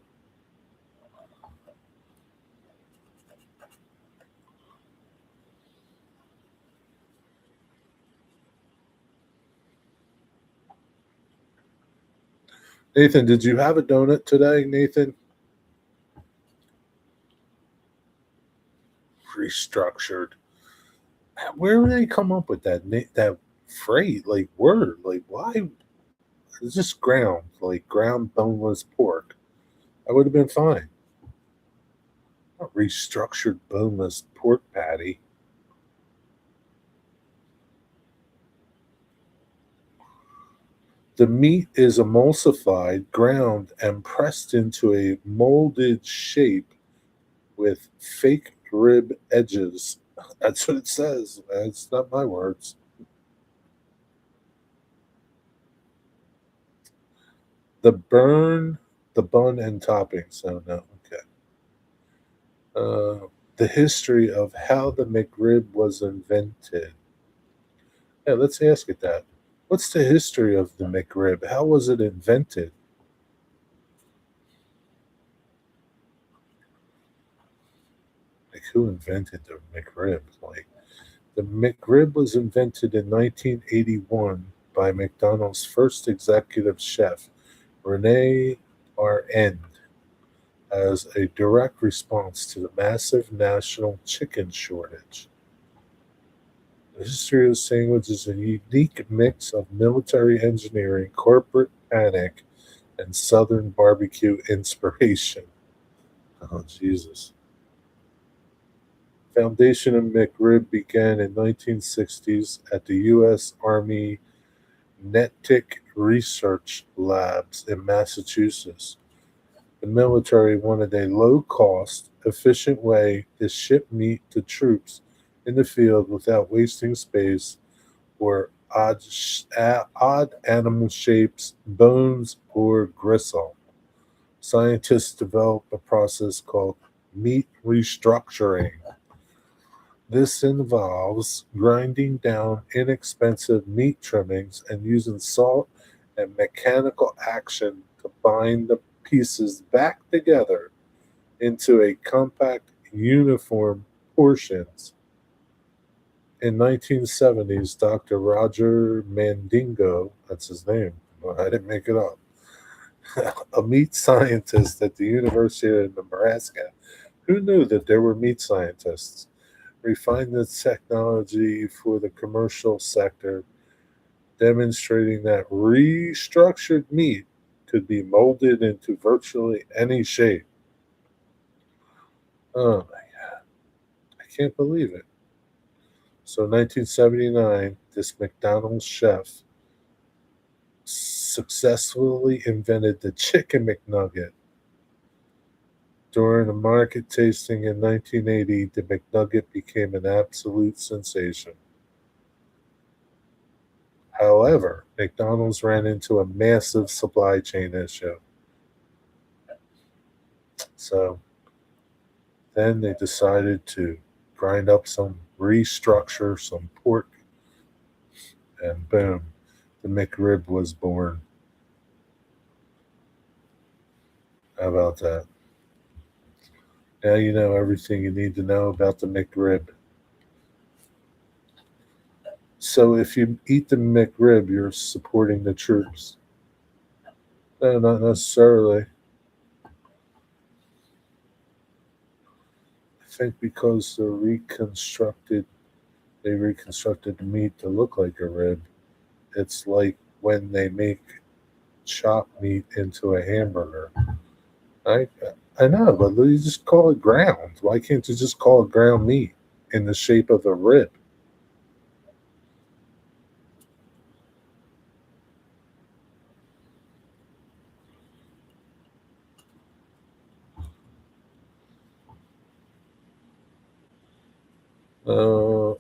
Nathan, did you have a donut today, Nathan? Restructured. Where do they come up with that phrase, like word? Like why? It's just ground, like ground boneless pork. I would have been fine. Not restructured boneless pork patty. The meat is emulsified, ground, and pressed into a molded shape with fake rib edges. That's what it says. It's not my words. The burn, the bun, and toppings. Oh no. Okay. The history of how the McRib was invented. Yeah, let's ask it that. What's the history of the McRib? How was it invented? Like, who invented the McRib? Like, the McRib was invented in 1981 by McDonald's first executive chef, Rene Arend, as a direct response to the massive national chicken shortage. The history of the sandwich is a unique mix of military engineering, corporate panic, and Southern barbecue inspiration. Oh, Jesus. Foundation of McRib began in 1960s at the U.S. Army Netick Research Labs in Massachusetts. The military wanted a low-cost, efficient way to ship meat to troops in the field without wasting space or odd animal shapes, bones, or gristle. Scientists developed a process called meat restructuring. This involves grinding down inexpensive meat trimmings and using salt and mechanical action to bind the pieces back together into a compact, uniform portions. In 1970s, Dr. Roger Mandingo, that's his name, well, I didn't make it up, a meat scientist at the University of Nebraska. Who knew that there were meat scientists? Refined the technology for the commercial sector, demonstrating that restructured meat could be molded into virtually any shape. Oh my God, I can't believe it. So, 1979, this McDonald's chef successfully invented the Chicken McNugget. During a market tasting in 1980, the McNugget became an absolute sensation. However, McDonald's ran into a massive supply chain issue. So then they decided to grind up some restructure, some pork, and boom, the McRib was born. How about that? Now you know everything you need to know about the McRib. So if you eat the McRib, you're supporting the troops. No, not necessarily. I think because they reconstructed the meat to look like a rib. It's like when they make chopped meat into a hamburger. I I know, but you just call it ground. Why can't you just call it ground meat in the shape of a rib?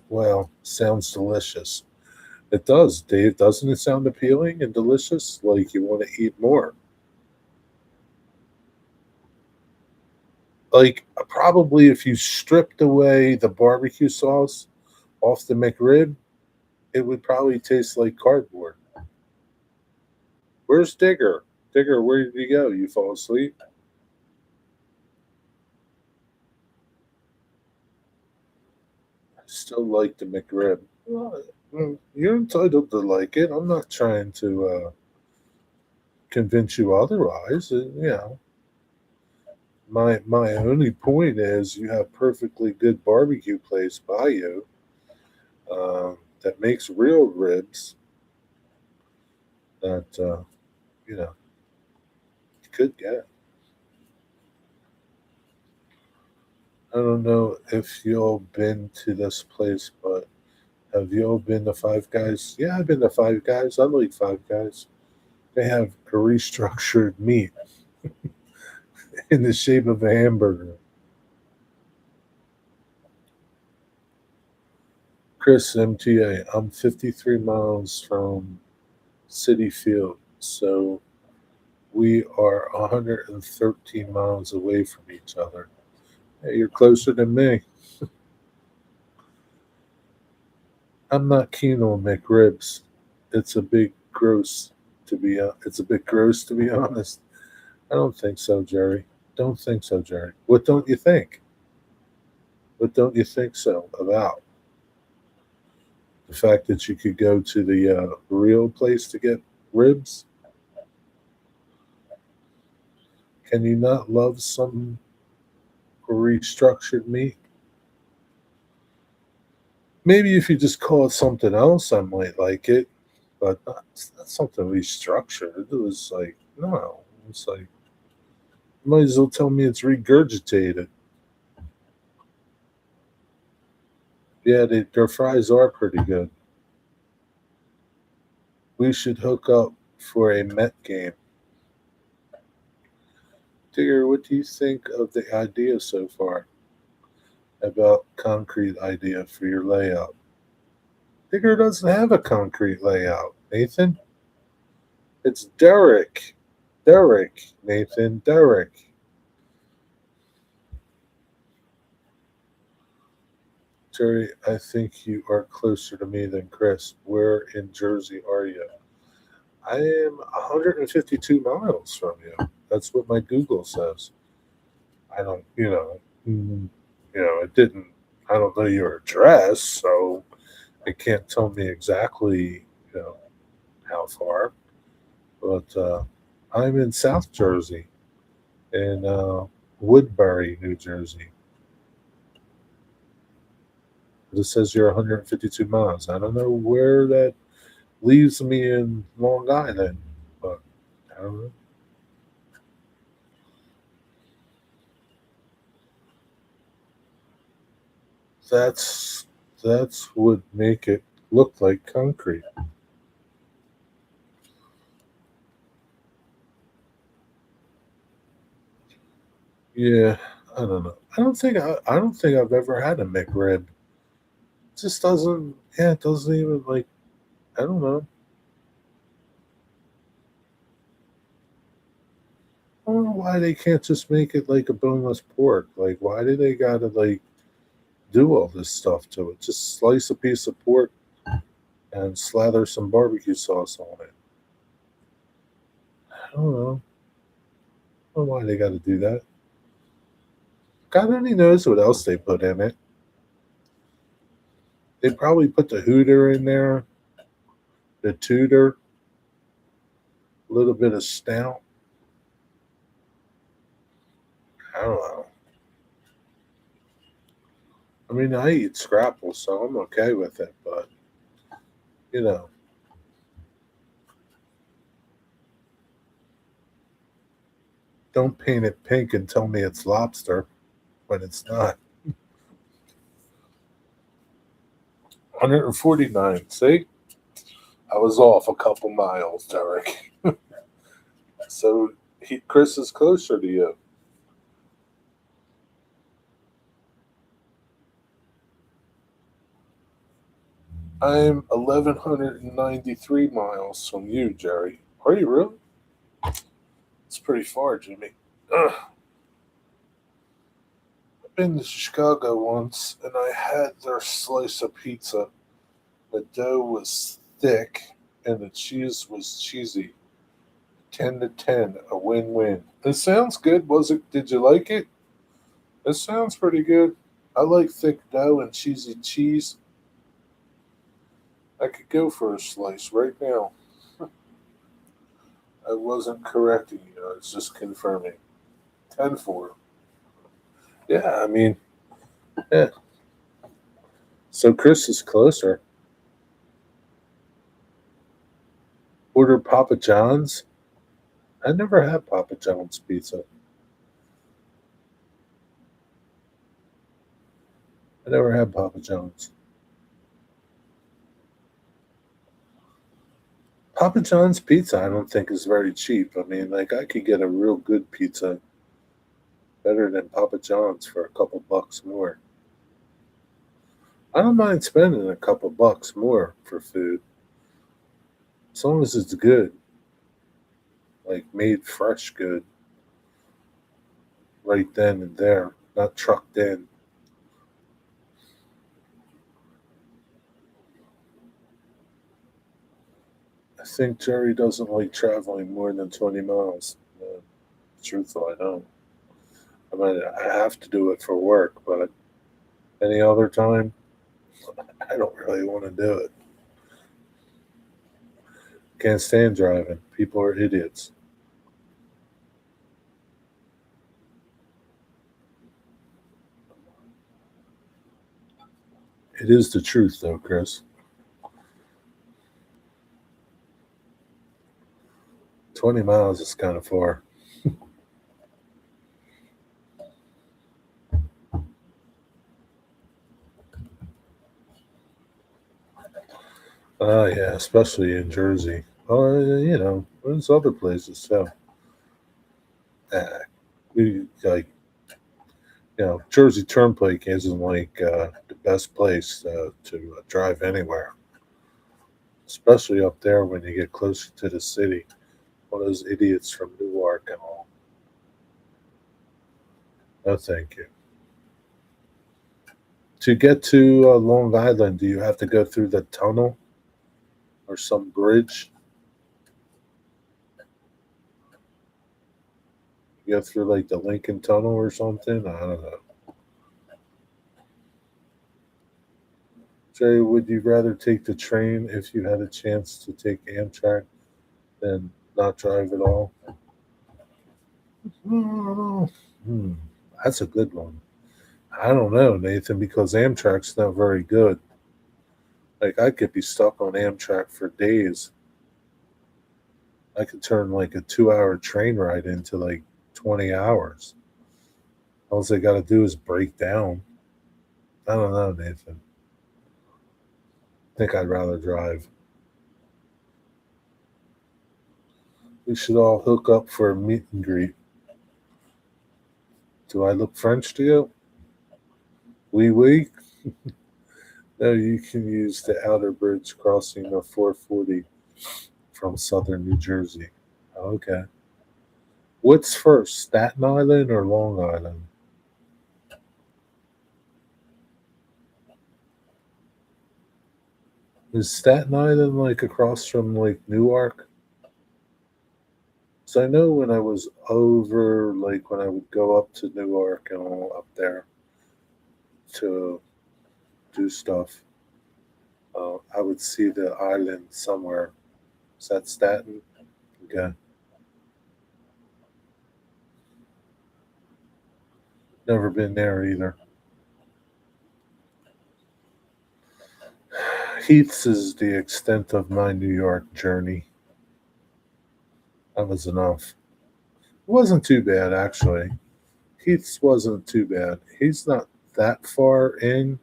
Well, sounds delicious. It does, Dave. Doesn't it sound appealing and delicious? Like you want to eat more. Like probably if you stripped away the barbecue sauce off the McRib, it would probably taste like cardboard. Where's Digger? Digger, where did you go? You fall asleep? I still like the McRib. Well, you're entitled to like it. I'm not trying to convince you otherwise. My only point is you have perfectly good barbecue place by you that makes real ribs that you know you could get. I don't know if you've been to this place, but have you all been to Five Guys? Yeah, I've been to Five Guys. I like Five Guys. They have a restructured meat in the shape of a hamburger. Chris MTA, I'm 53 miles from City Field, so we are 113 miles away from each other. Hey, you're closer than me. I'm not keen on McRibs. It's a big gross it's a bit gross to be honest. I don't think so, Jerry. Don't think so, Jerry. What don't you think? What don't you think so about? The fact that you could go to the real place to get ribs? Can you not love some restructured meat? Maybe if you just call it something else, I might like it, but not something restructured. It was like, no, it's like, you might as well tell me it's regurgitated. Yeah, their fries are pretty good. We should hook up for a Met game. Digger, what do you think of the idea so far about concrete idea for your layout? Digger doesn't have a concrete layout, Nathan. It's Derek. Derek, Nathan, Derek. Jerry, I think you are closer to me than Chris. Where in Jersey are you? I am 152 miles from you. That's what my Google says. I don't, it didn't. I don't know your address, so it can't tell me exactly, you know, how far. But I'm in South Jersey, in Woodbury, New Jersey. It says you're 152 miles. I don't know where that leaves me in Long Island, but I don't know. That's that's would make it look like concrete. Yeah, I don't know. I don't think I've ever had a McRib. It just doesn't. Yeah, it doesn't even like. I don't know. I don't know why they can't just make it like a boneless pork. Like, why do they gotta like do all this stuff to it? Just slice a piece of pork and slather some barbecue sauce on it. I don't know. I don't know why they got to do that. God only knows what else they put in it. They probably put the hooter in there, the tutor, a little bit of stout. I don't know. I mean, I eat scrapple, so I'm okay with it. But you know, don't paint it pink and tell me it's lobster when it's not. 149. See, I was off a couple miles, Derek. So Chris is closer to you. I'm 1,193 miles from you, Jerry. Are you really? It's pretty far, Jimmy. Ugh. I've been to Chicago once, and I had their slice of pizza. The dough was thick, and the cheese was cheesy. 10 to 10, a win-win. It sounds good. Was it? Did you like it? It sounds pretty good. I like thick dough and cheesy cheese. I could go for a slice right now. I wasn't correcting you. I was just confirming. 10-4. Yeah, I mean, yeah. So Chris is closer. Order Papa John's. I never had Papa John's pizza. I never had Papa John's. Papa John's pizza, I don't think is very cheap. I mean, like I could get a real good pizza better than Papa John's for a couple bucks more. I don't mind spending a couple bucks more for food as long as it's good, like made fresh good right then and there, not trucked in. I think Jerry doesn't like traveling more than 20 miles. Truthful, I don't. I mean, I have to do it for work, but any other time, I don't really want to do it. Can't stand driving. People are idiots. It is the truth, though, Chris. 20 miles is kind of far. Oh, yeah, especially in Jersey. Oh, there's other places too. Uh, like, Jersey Turnpike isn't like the best place to drive anywhere, especially up there when you get closer to the city. All those idiots from Newark and all. No, thank you. To get to Long Island, do you have to go through the tunnel or some bridge? You go through like the Lincoln Tunnel or something? I don't know. Jay, would you rather take the train if you had a chance to take Amtrak than not drive at all? Hmm, that's a good one. I don't know, Nathan, because Amtrak's not very good. Like I could be stuck on Amtrak for days. I could turn like a 2 hour train ride into like 20 hours. All they got to do is break down. I don't know, Nathan. I think I'd rather drive. We should all hook up for a meet and greet. Do I look French to you? Oui, oui. No, you can use the outer bridge crossing of 440 from southern New Jersey. Okay. What's first, Staten Island or Long Island? Is Staten Island like across from like Newark? So I know when I was over, like when I would go up to Newark and all up there to do stuff, I would see the island somewhere. Is that Staten? Okay. Never been there either. Heath's is the extent of my New York journey. That was enough. It wasn't too bad, actually. Heath's wasn't too bad. He's not that far in.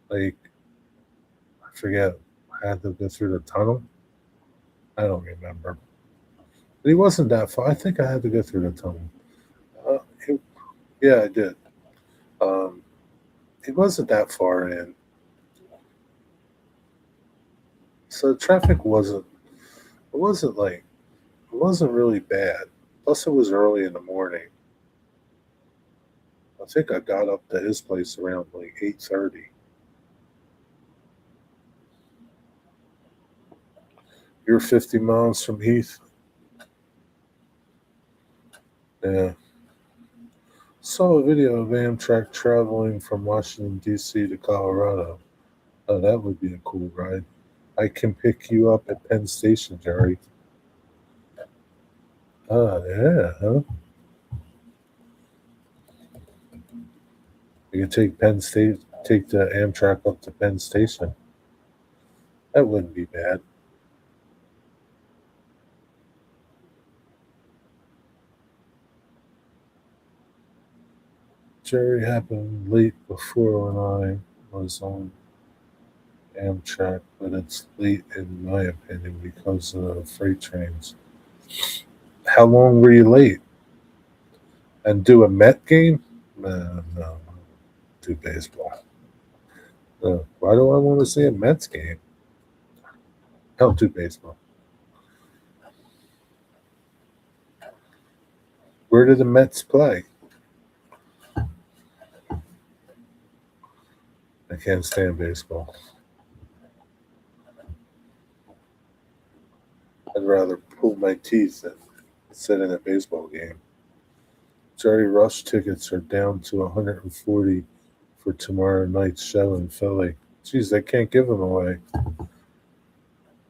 Like, I forget. I had to go through the tunnel. I don't remember. But he wasn't that far. I think I had to go through the tunnel. Uh, he- yeah, I did. Um, he wasn't that far in. So traffic wasn't, it wasn't like, it wasn't really bad. Plus, it was early in the morning. I think I got up to his place around like 8:30. You're 50 miles from Heath. Yeah. Saw a video of Amtrak traveling from Washington D.C. to Colorado. Oh, that would be a cool ride. I can pick you up at Penn Station, Jerry. Ah, yeah, huh? You can take Penn State, take the Amtrak up to Penn Station. That wouldn't be bad. Jerry happened late before when I was on Amtrak, but it's late in my opinion because of freight trains. How long were you late? And do a Met game? No, do baseball. Why do I want to see a Mets game? I'll do baseball. Where do the Mets play? I can't stand baseball. I'd rather pull my teeth than sit in a baseball game. Jerry Rush tickets are down to 140 for tomorrow night's show in Philly. Geez, they can't give them away.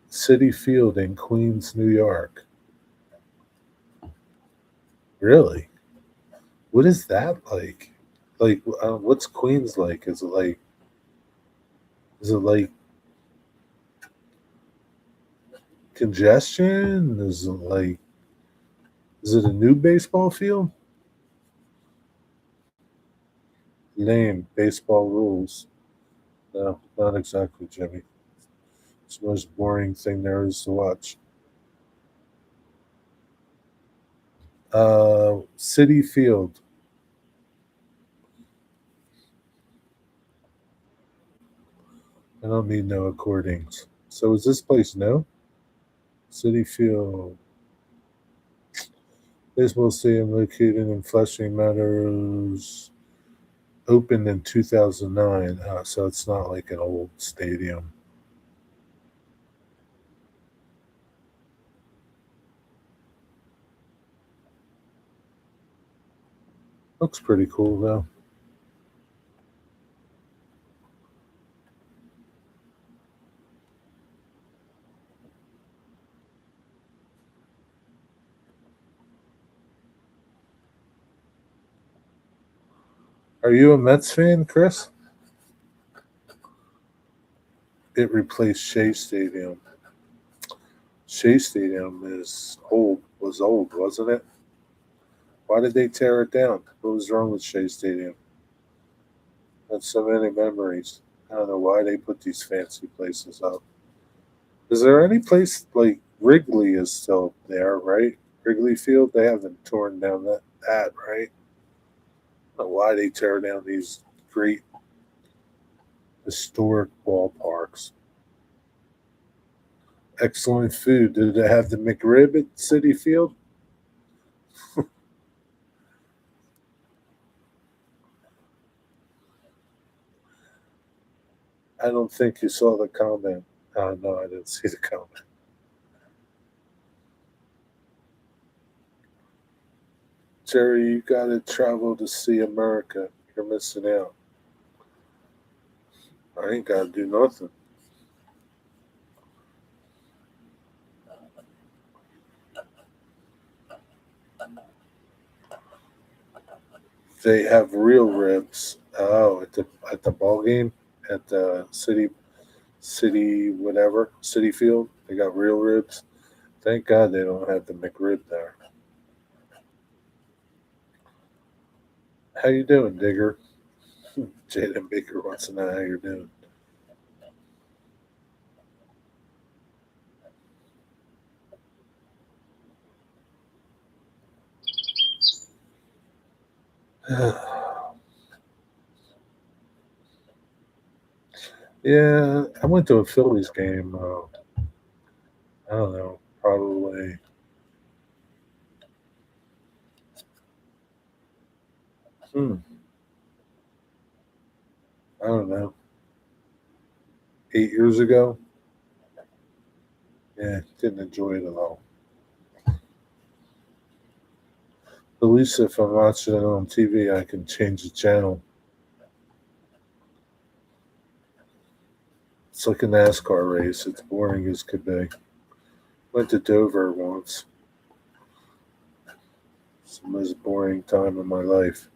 City Field in Queens, New York. Really? What is that like? Like, what's Queens like? Is it like congestion? Is it a new baseball field? Lame baseball rules. No, not exactly, Jimmy. It's the most boring thing there is to watch. City Field. I don't need no recordings. So is this place no? City Field. Baseball stadium located in Flushing Meadows. Opened in 2009. So it's not like an old stadium. Looks pretty cool though. Are you a Mets fan, Chris? It replaced Shea Stadium. Shea Stadium was old, wasn't it? Why did they tear it down? What was wrong with Shea Stadium? That's so many memories. I don't know why they put these fancy places up. Is there any place like Wrigley is still there, right? Wrigley Field? They haven't torn down that right? I don't know why they tear down these great historic ballparks. Excellent food. Did they have the McRib at City Field? I don't think you saw the comment. No, I didn't see the comment. Jerry, you got to travel to see America. You're missing out. I ain't got to do nothing. They have real ribs. Oh, at the ball game at the city whatever city field. They got real ribs. Thank God they don't have the McRib there. How you doing, Digger? Jaden Baker wants to know how you're doing. Yeah, I went to a Phillies game. I don't know, probably. Hmm, I don't know, 8 years ago. Yeah, didn't enjoy it at all. At least if I'm watching it on TV, I can change the channel. It's like a NASCAR race. It's boring as could be. Went to Dover once. It's the most boring time of my life.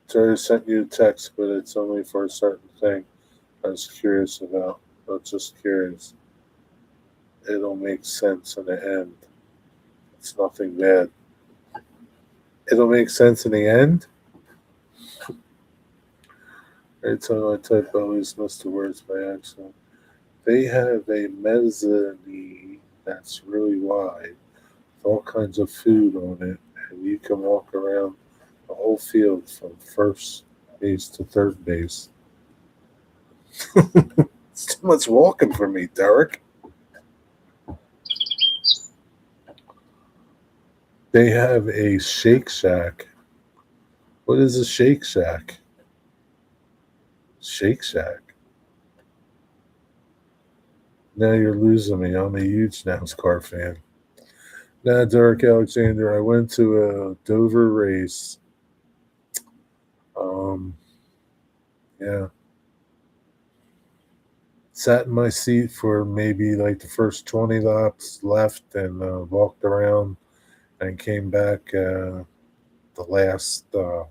Terry sent you a text, but it's only for a certain thing I was curious about. But just curious. It'll make sense in the end. It's nothing bad. It'll make sense in the end. Every time I type, I always miss the words by accident. They have a mezzanine that's really wide, with all kinds of food on it, and you can walk around the whole field from first base to third base. It's too much walking for me, Derek. They have a Shake Shack. What is a Shake Shack? Shake Shack. Now you're losing me. I'm a huge NASCAR fan. Now, Derek Alexander, I went to a Dover race. Um, yeah, sat in my seat for maybe like the first 20 laps left and walked around and came back the last, I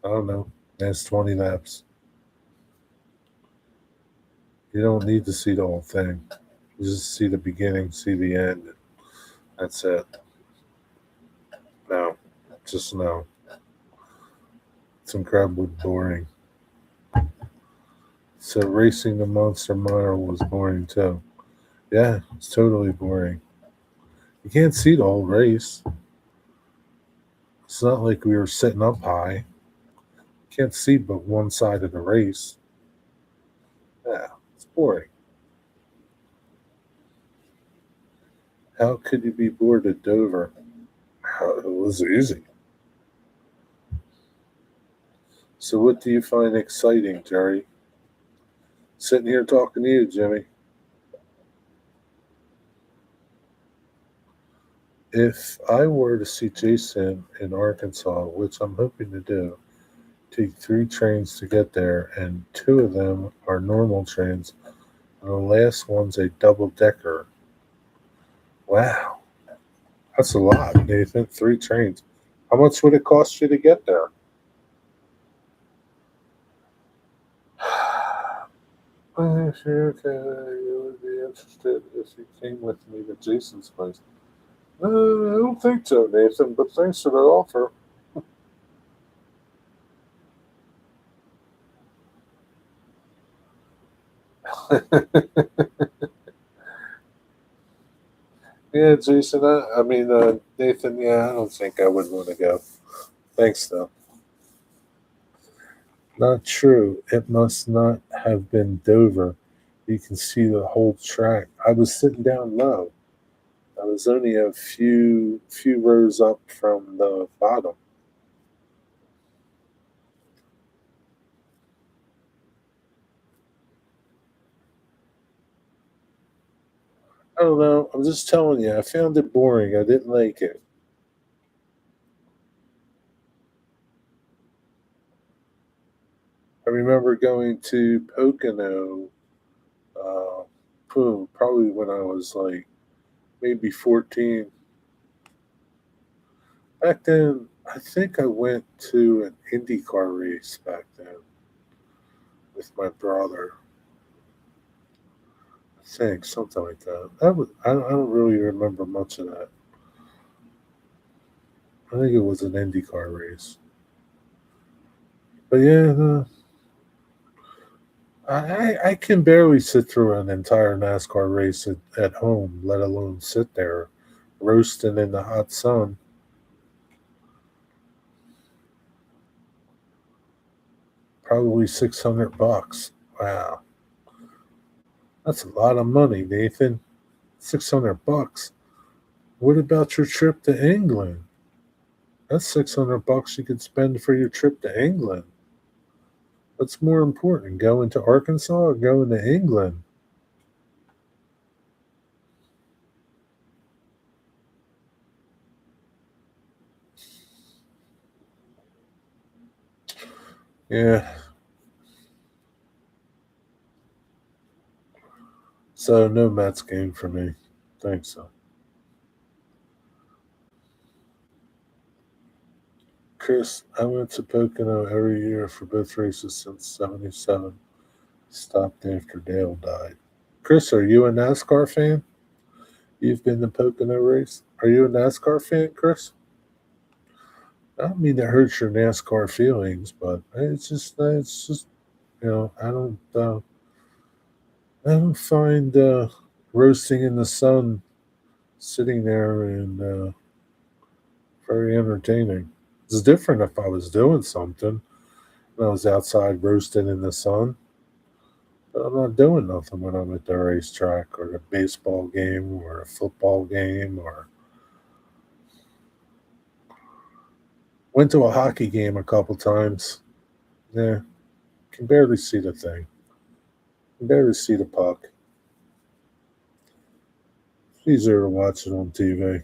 don't know, last 20 laps. You don't need to see the whole thing. You just see the beginning, see the end. That's it. No, just no. It's incredibly boring. So racing the Monster Mile was boring too. Yeah, it's totally boring. You can't see the whole race. It's not like we were sitting up high. You can't see but one side of the race. Yeah, it's boring. How could you be bored at Dover? It was easy. So, what do you find exciting, Jerry? Sitting here talking to you, Jimmy. If I were to see Jason in Arkansas, which I'm hoping to do, take three trains to get there, and two of them are normal trains, and the last one's a double decker. Wow, that's a lot, Nathan. Three trains. How much would it cost you to get there? If you okay, you would be interested if you came with me to Jason's place. I don't think so, Nathan, but thanks for the offer. Yeah, Jason, Nathan, yeah, I don't think I would want to go. Thanks, though. Not true. It must not have been Dover. You can see the whole track. I was sitting down low. I was only a few rows up from the bottom. I don't know. I'm just telling you. I found it boring. I didn't like it. I remember going to Pocono, uh, probably when I was like maybe 14. Back then, I think I went to an IndyCar race back then with my brother. I think something like that. I don't really remember much of that. I think it was an IndyCar race. But yeah, no, I can barely sit through an entire NASCAR race at home, let alone sit there roasting in the hot sun. Probably $600. Wow, that's a lot of money, Nathan. $600. What about your trip to England? That's $600 you could spend for your trip to England. What's more important, going to Arkansas or going to England? Yeah, so no Mets game for me. Thanks, so. Chris, I went to Pocono every year for both races since '77. Stopped after Dale died. Chris, are you a NASCAR fan? You've been to Pocono race. Are you a NASCAR fan, Chris? I don't mean to hurt your NASCAR feelings, but it's just I don't find roasting in the sun, sitting there, and very entertaining. It's different if I was doing something when I was outside roasting in the sun. But I'm not doing nothing when I'm at the racetrack or the baseball game or a football game or went to a hockey game a couple times. Yeah, can barely see the thing. Can barely see the puck. It's easier to watch it on TV.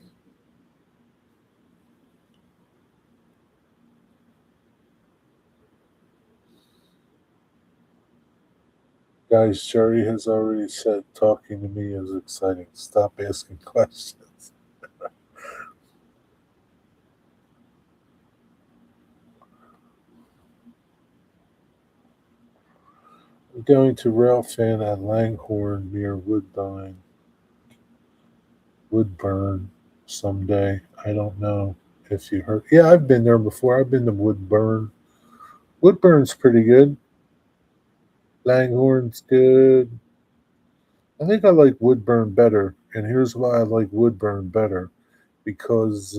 Guys, Sherry has already said talking to me is exciting. Stop asking questions. I'm going to Railfan at Langhorne near Woodburn someday. I don't know if you heard. Yeah, I've been there before. I've been to Woodburn. Woodburn's pretty good. Langhorne's good. I think I like Woodburn better, and here's why I like Woodburn better because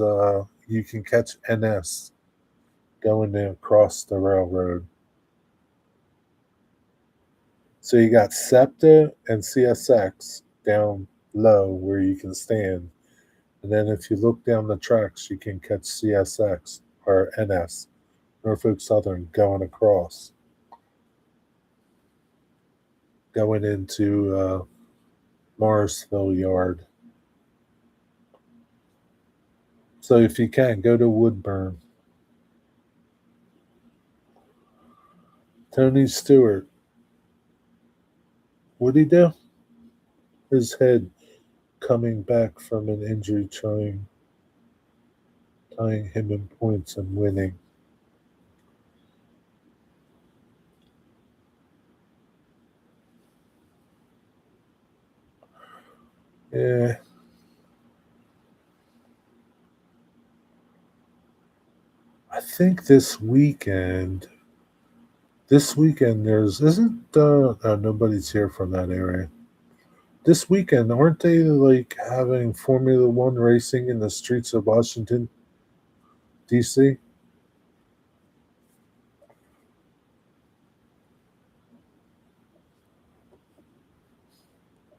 you can catch NS going there across the railroad. So you got SEPTA and CSX down low where you can stand, and then if you look down the tracks, you can catch CSX or NS, Norfolk Southern, going across, going into Morrisville Yard. So if you can, go to Woodburn. Tony Stewart, what'd he do? His head coming back from an injury, tying him in points and winning. Yeah, I think this weekend. This weekend there's isn't nobody's here from that area. This weekend aren't they like having Formula One racing in the streets of Washington D.C.?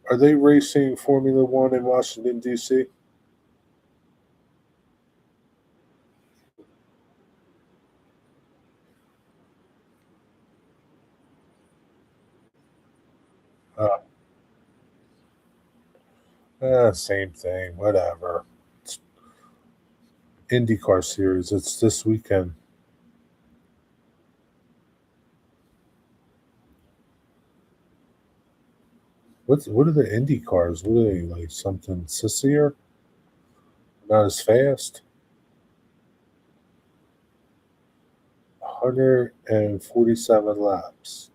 Are they racing Formula One in Washington D.C.? Uh, Same thing. Whatever. It's IndyCar series. It's this weekend. What are the Indy cars? What are they like? Something sissier? Not as fast. 147 laps.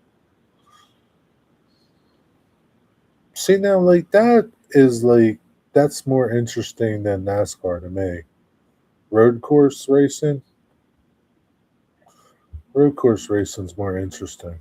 See now, like that is like that's more interesting than NASCAR to me. Road course racing. Road course racing's more interesting.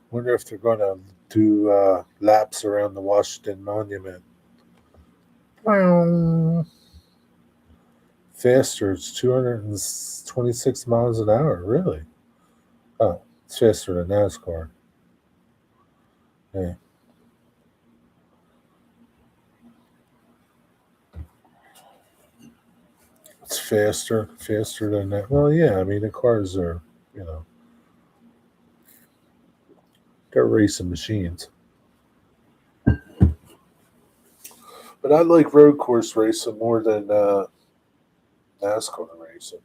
Wonder if they're going to do laps around the Washington Monument. Wow. Faster. It's 226 miles an hour. Really? Oh, it's faster than NASCAR. Yeah. It's faster than that. Well, yeah. I mean, the cars are, you know, they're racing machines. But I like road course racing more than NASCAR racing.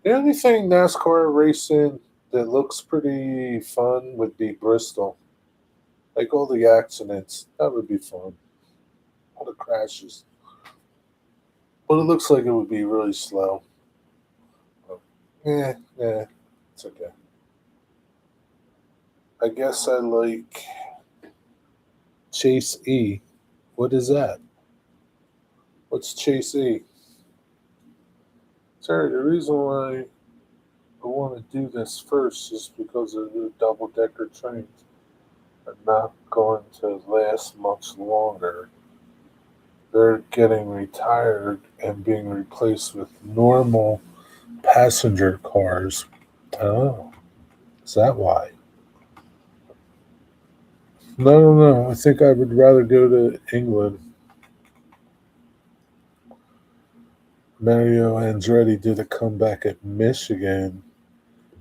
The only thing NASCAR racing that looks pretty fun would be Bristol. Like all the accidents, that would be fun. All the crashes. But it looks like it would be really slow. Yeah, it's okay. I guess I like Chase E. What is that? What's Chase E? Sorry, the reason why I want to do this first is because of the double decker trains are not going to last much longer. They're getting retired and being replaced with normal passenger cars. Oh, is that why? No, no, no. I think I would rather go to England. Mario Andretti did a comeback at Michigan,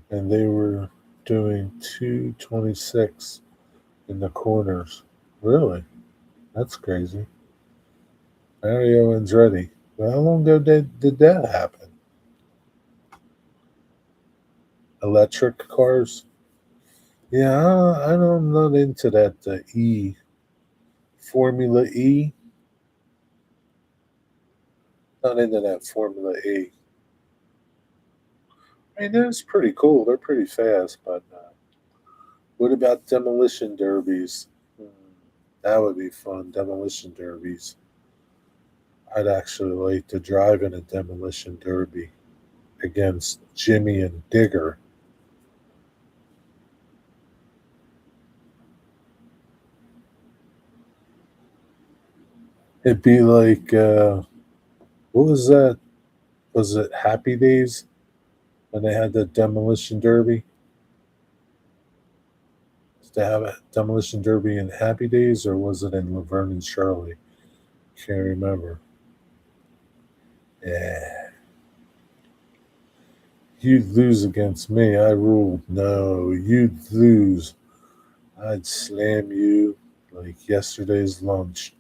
and they were doing 226 in the corners. Really? That's crazy. Mario Andretti. Well, how long ago did that happen? Electric cars? Yeah, I'm not into that Formula E. Not into that Formula E. I mean, it's pretty cool. They're pretty fast, but what about demolition derbies? Hmm, that would be fun. Demolition derbies. I'd actually like to drive in a demolition derby against Jimmy and Digger. It'd be like, what was that? Was it Happy Days when they had the demolition derby? Did they have a demolition derby in Happy Days or was it in Laverne and Shirley? Can't remember. Yeah. You'd lose against me. I ruled. No, you'd lose. I'd slam you like yesterday's lunch.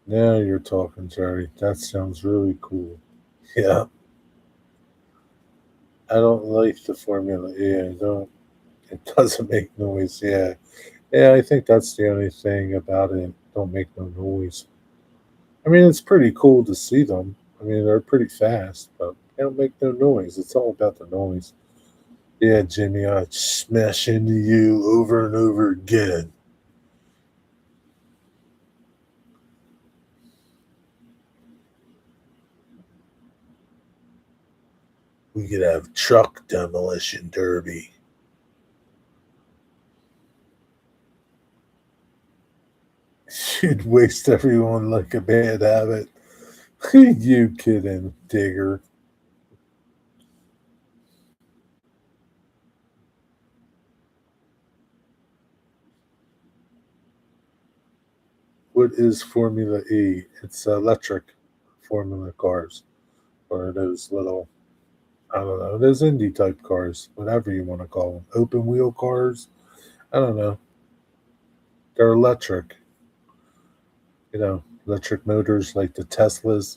Now you're talking, Jerry. That sounds really cool. Yeah. I don't like the Formula E. I don't. It doesn't make noise. Yeah. Yeah, I think that's the only thing about it. Don't make no noise. I mean, it's pretty cool to see them. I mean, they're pretty fast, but they don't make no noise. It's all about the noise. Yeah, Jimmy, I'd smash into you over and over again. We could have truck demolition derby. You'd waste everyone like a bad habit. You kidding, Digger. What is Formula E? It's electric Formula cars, or those little, I don't know, those indie type cars, whatever you want to call them. Open wheel cars? I don't know. They're electric, electric motors like the Teslas.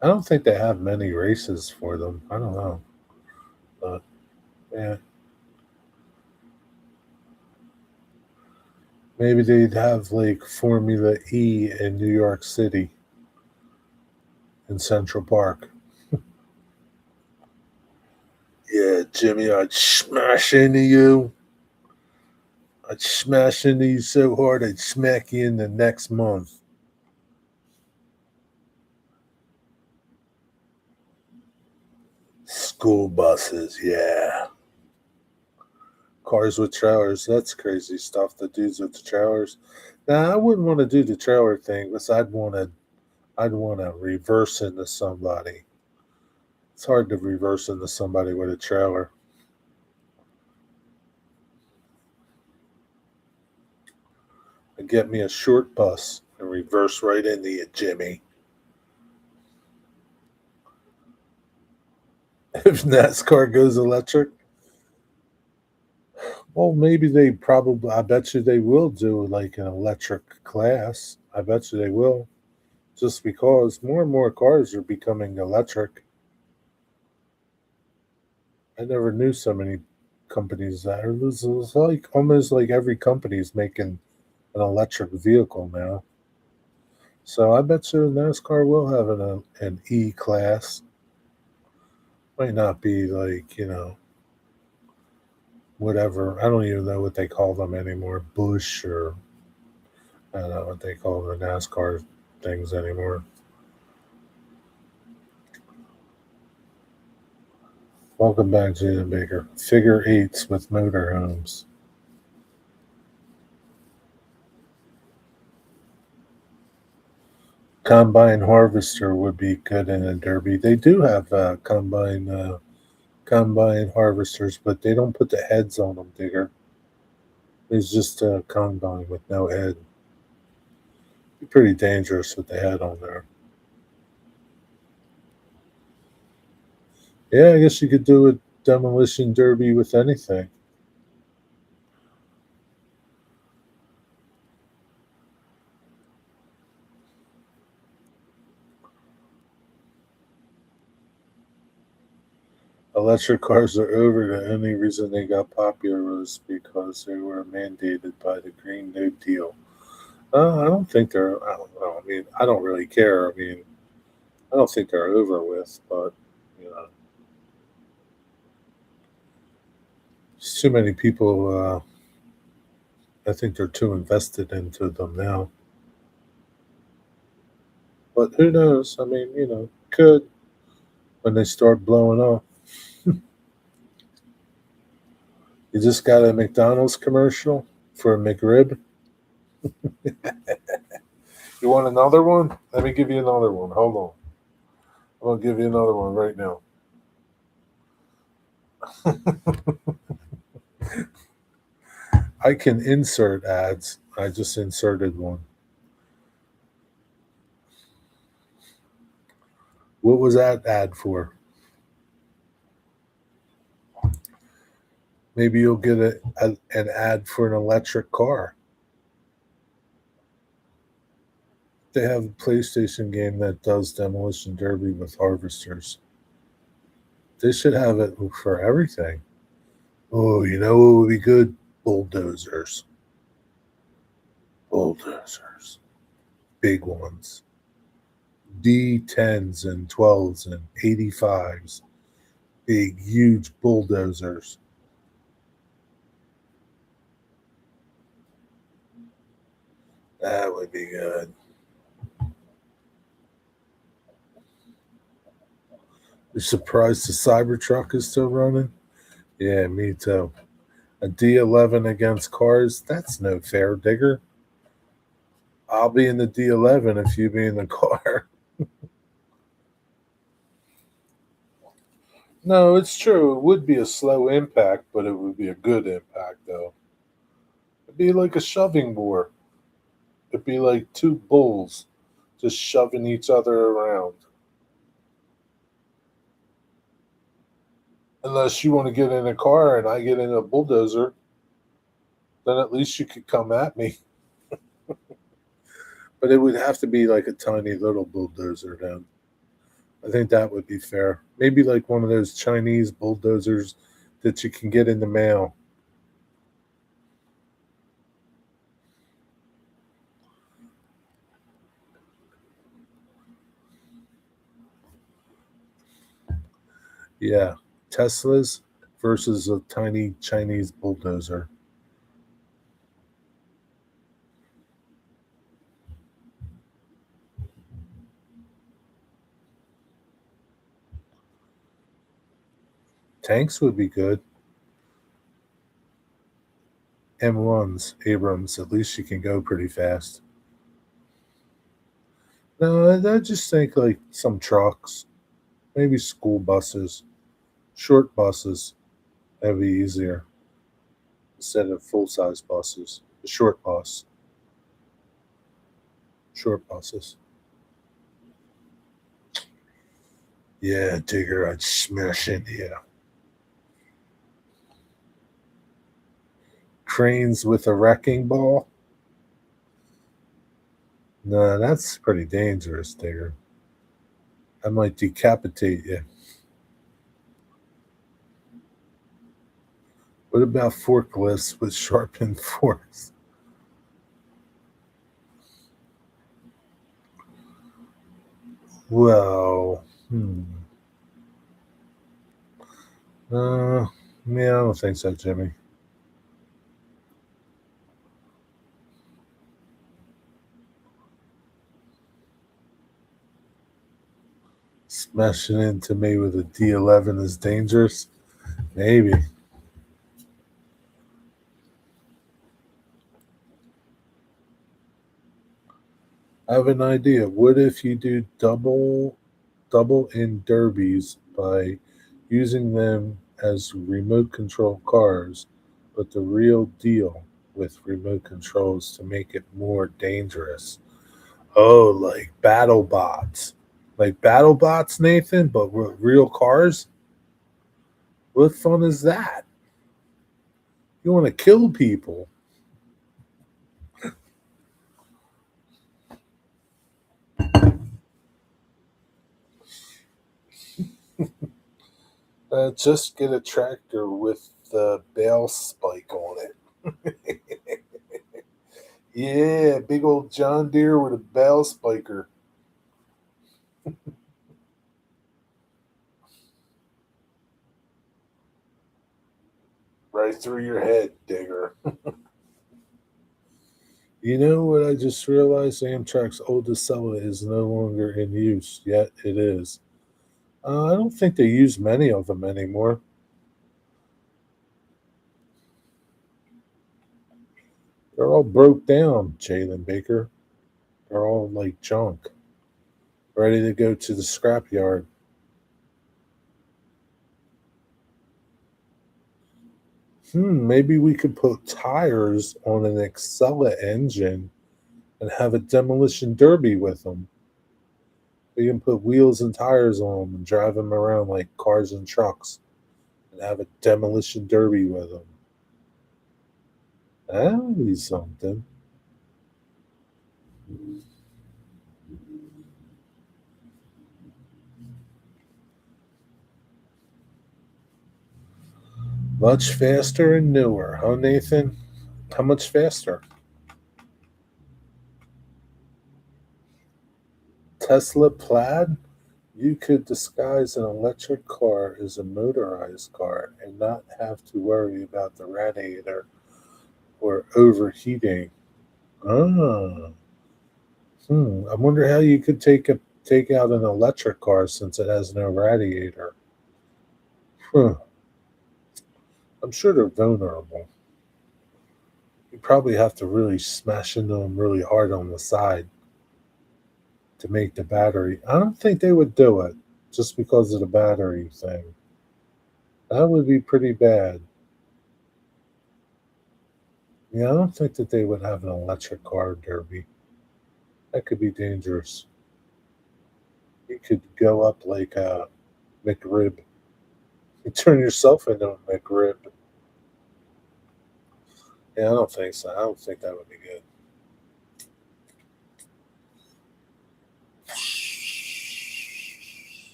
I don't think they have many races for them. I don't know. But yeah, maybe they'd have like Formula E in New York City in Central Park. Yeah, Jimmy, I'd smash into you. I'd smash into you so hard I'd smack you in the next month. School buses, yeah. Cars with trailers, that's crazy stuff. The dudes with the trailers. Now I wouldn't want to do the trailer thing because I'd want to reverse into somebody. It's hard to reverse into somebody with a trailer. And get me a short bus and reverse right into you, Jimmy. If NASCAR goes electric, well, maybe they probably, I bet you they will do like an electric class. I bet you they will. Just because more and more cars are becoming electric. I never knew so many companies that are it's like almost like every company is making an electric vehicle now. So I bet you NASCAR will have an E class. Might not be like, whatever. I don't even know what they call them anymore. Bush or I don't know what they call the NASCAR things anymore. Welcome back, Jada Baker. Figure eights with motorhomes. Combine harvester would be good in a derby. They do have combine harvesters, but they don't put the heads on them, Digger. It's just a combine with no head. Be pretty dangerous with the head on there. Yeah, I guess you could do a demolition derby with anything. Electric cars are over. The only reason they got popular was because they were mandated by the Green New Deal. I don't think they're. I don't know. I mean, I don't really care. I mean, I don't think they're over with, but you know, there's too many people. I think they're too invested into them now. But who knows? I mean, could when they start blowing up. You just got a McDonald's commercial for a McRib. You want another one? Let me give you another one. Hold on. I'm gonna give you another one right now. I can insert ads. I just inserted one. What was that ad for? Maybe you'll get an ad for an electric car. They have a PlayStation game that does Demolition Derby with harvesters. They should have it for everything. Oh, you know what would be good? Bulldozers. Bulldozers. Big ones. D10s and 12s and 85s. Big, huge bulldozers. That would be good. You're surprised the Cybertruck is still running? Yeah, me too. A D11 against cars? That's no fair, Digger. I'll be in the D11 if you be in the car. No, it's true. It would be a slow impact, but it would be a good impact, though. It'd be like a shoving board. It'd be like two bulls just shoving each other around. Unless you want to get in a car and I get in a bulldozer, then at least you could come at me. But it would have to be like a tiny little bulldozer then. I think that would be fair. Maybe like one of those Chinese bulldozers that you can get in the mail. Yeah, Teslas versus a tiny Chinese bulldozer. Tanks would be good. M1s, Abrams, at least you can go pretty fast. No, I just think like some trucks, maybe school buses, short buses. That'd be easier instead of full size buses. A short bus, short buses. Yeah, Digger, I'd smash into you. Cranes with a wrecking ball? No, that's pretty dangerous, Digger. I might decapitate you. What about forklifts with sharpened forks? Well, Uh, yeah, I don't think so, Jimmy. Smashing into me with a D11 is dangerous? Maybe. I have an idea. What if you do double in derbies by using them as remote control cars, but the real deal with remote controls to make it more dangerous? Oh, like battle bots. Like battle bots, Nathan, but with real cars? What fun is that? You want to kill people. Just get a tractor with the bale spike on it. Yeah, big old John Deere with a bale spiker right through your head, digger. You know what I just realized? Amtrak's oldest seller is no longer in use, yet it is. I don't think they use many of them anymore. They're all broke down, Jalen Baker. They're all like junk, ready to go to the scrapyard. Maybe we could put tires on an Excella engine and have a demolition derby with them. We can put wheels and tires on them and drive them around like cars and trucks and have a demolition derby with them. That would be something. Much faster and newer, huh, Nathan? How much faster? Tesla Plaid? You could disguise an electric car as a motorized car and not have to worry about the radiator or overheating. Ah, I wonder how you could take out an electric car since it has no radiator. Huh. I'm sure they're vulnerable. You probably have to really smash into them really hard on the side to make the battery. I don't think they would do it just because of the battery thing. That would be pretty bad. Yeah, I don't think that they would have an electric car derby. That could be dangerous. You could go up like a McRib. You turn yourself into a McRib. Yeah, I don't think so. I don't think that would be good.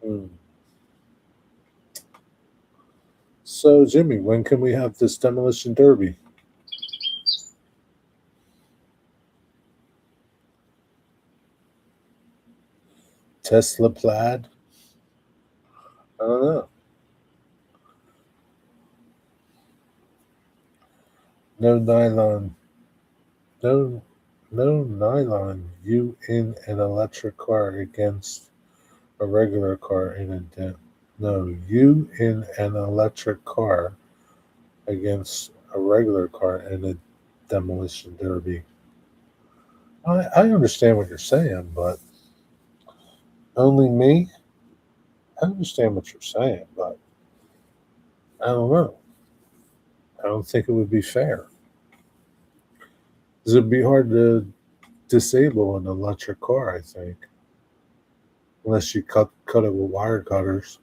Hmm. So, Jimmy, when can we have this demolition derby? Tesla plaid? I don't know. No nylon. No, no nylon. You in an electric car against a regular car in a no. You in an electric car against a regular car in a demolition derby. I understand what you're saying, but only me. I understand what you're saying, but I don't know. I don't think it would be fair. 'Cause it'd be hard to disable an electric car, I think, unless you cut it with wire cutters.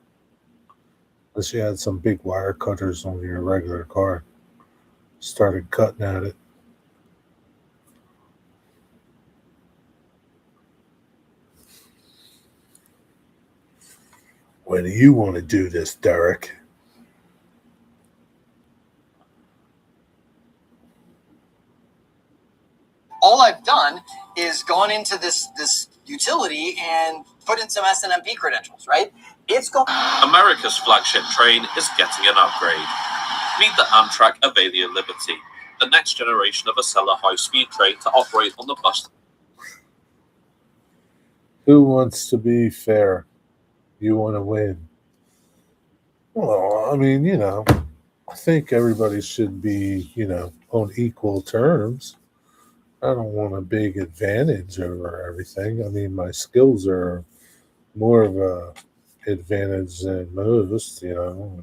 Unless you had some big wire cutters on your regular car, started cutting at it. When do you want to do this, Derek? is gone into this utility and put in some SNMP credentials, right? It's going. America's flagship train is getting an upgrade. Meet the Amtrak Avelia Liberty, the next generation of Acela high-speed train to operate on the bus. Who wants to be fair? You want to win. Well, I mean, I think everybody should be, on equal terms. I don't want a big advantage over everything. I mean, my skills are more of a advantage than most, I mean,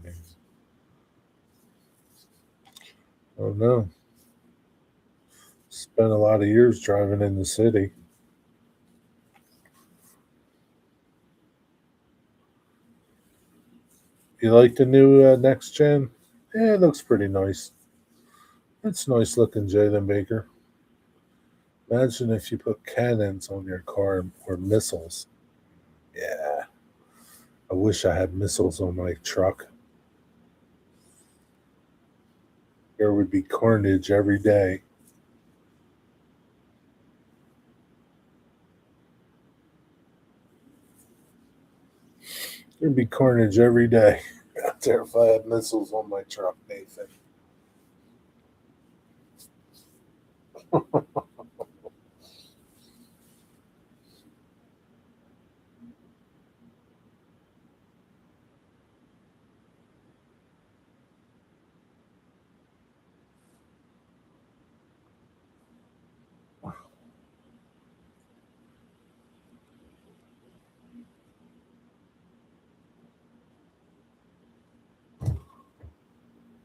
I don't know. Spent a lot of years driving in the city. You like the new next gen? Yeah, it looks pretty nice. It's nice looking, Jalen Baker. Imagine if you put cannons on your car or missiles. Yeah, I wish I had missiles on my truck. There would be carnage every day. There'd be carnage every day out there if I had missiles on my truck, Nathan.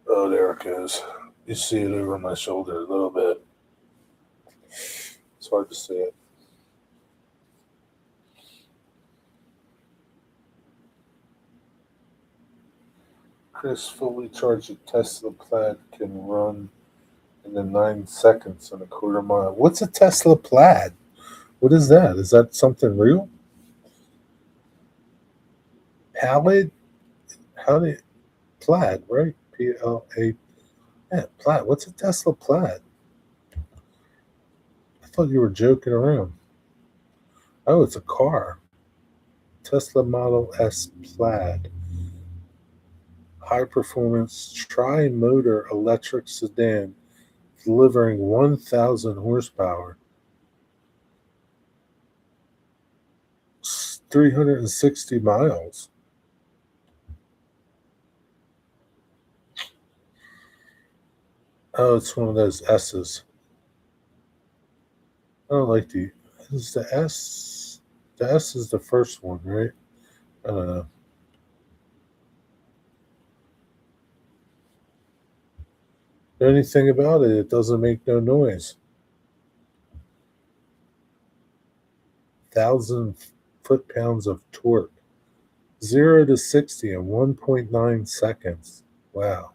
Oh, there it goes. You see it over my shoulder a little bit. It's hard to see it. Chris, fully charged Tesla Plaid can run in the 9 seconds in a quarter mile. What's a Tesla Plaid? What is that? Is that something real? Plaid? How do you, Plaid, right? PLA. Yeah, Plaid. What's a Tesla Plaid? I thought you were joking around. Oh, it's a car. Tesla Model S Plaid. High performance tri motor electric sedan delivering 1,000 horsepower. 360 miles. Oh, it's one of those S's. I don't like is the S. The S is the first one, right? I don't know. Anything about it, it doesn't make no noise. 1,000 foot-pounds of torque. 0 to 60 in 1.9 seconds. Wow.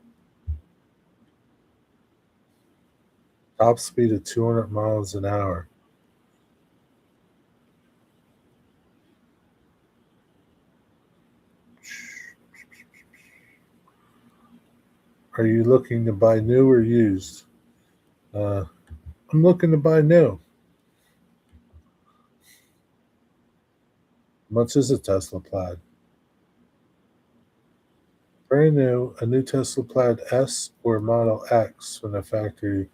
Top speed of 200 miles an hour. Are you looking to buy new or used? I'm looking to buy new. How much is a Tesla Plaid? Brand new, a new Tesla Plaid S or Model X from the factory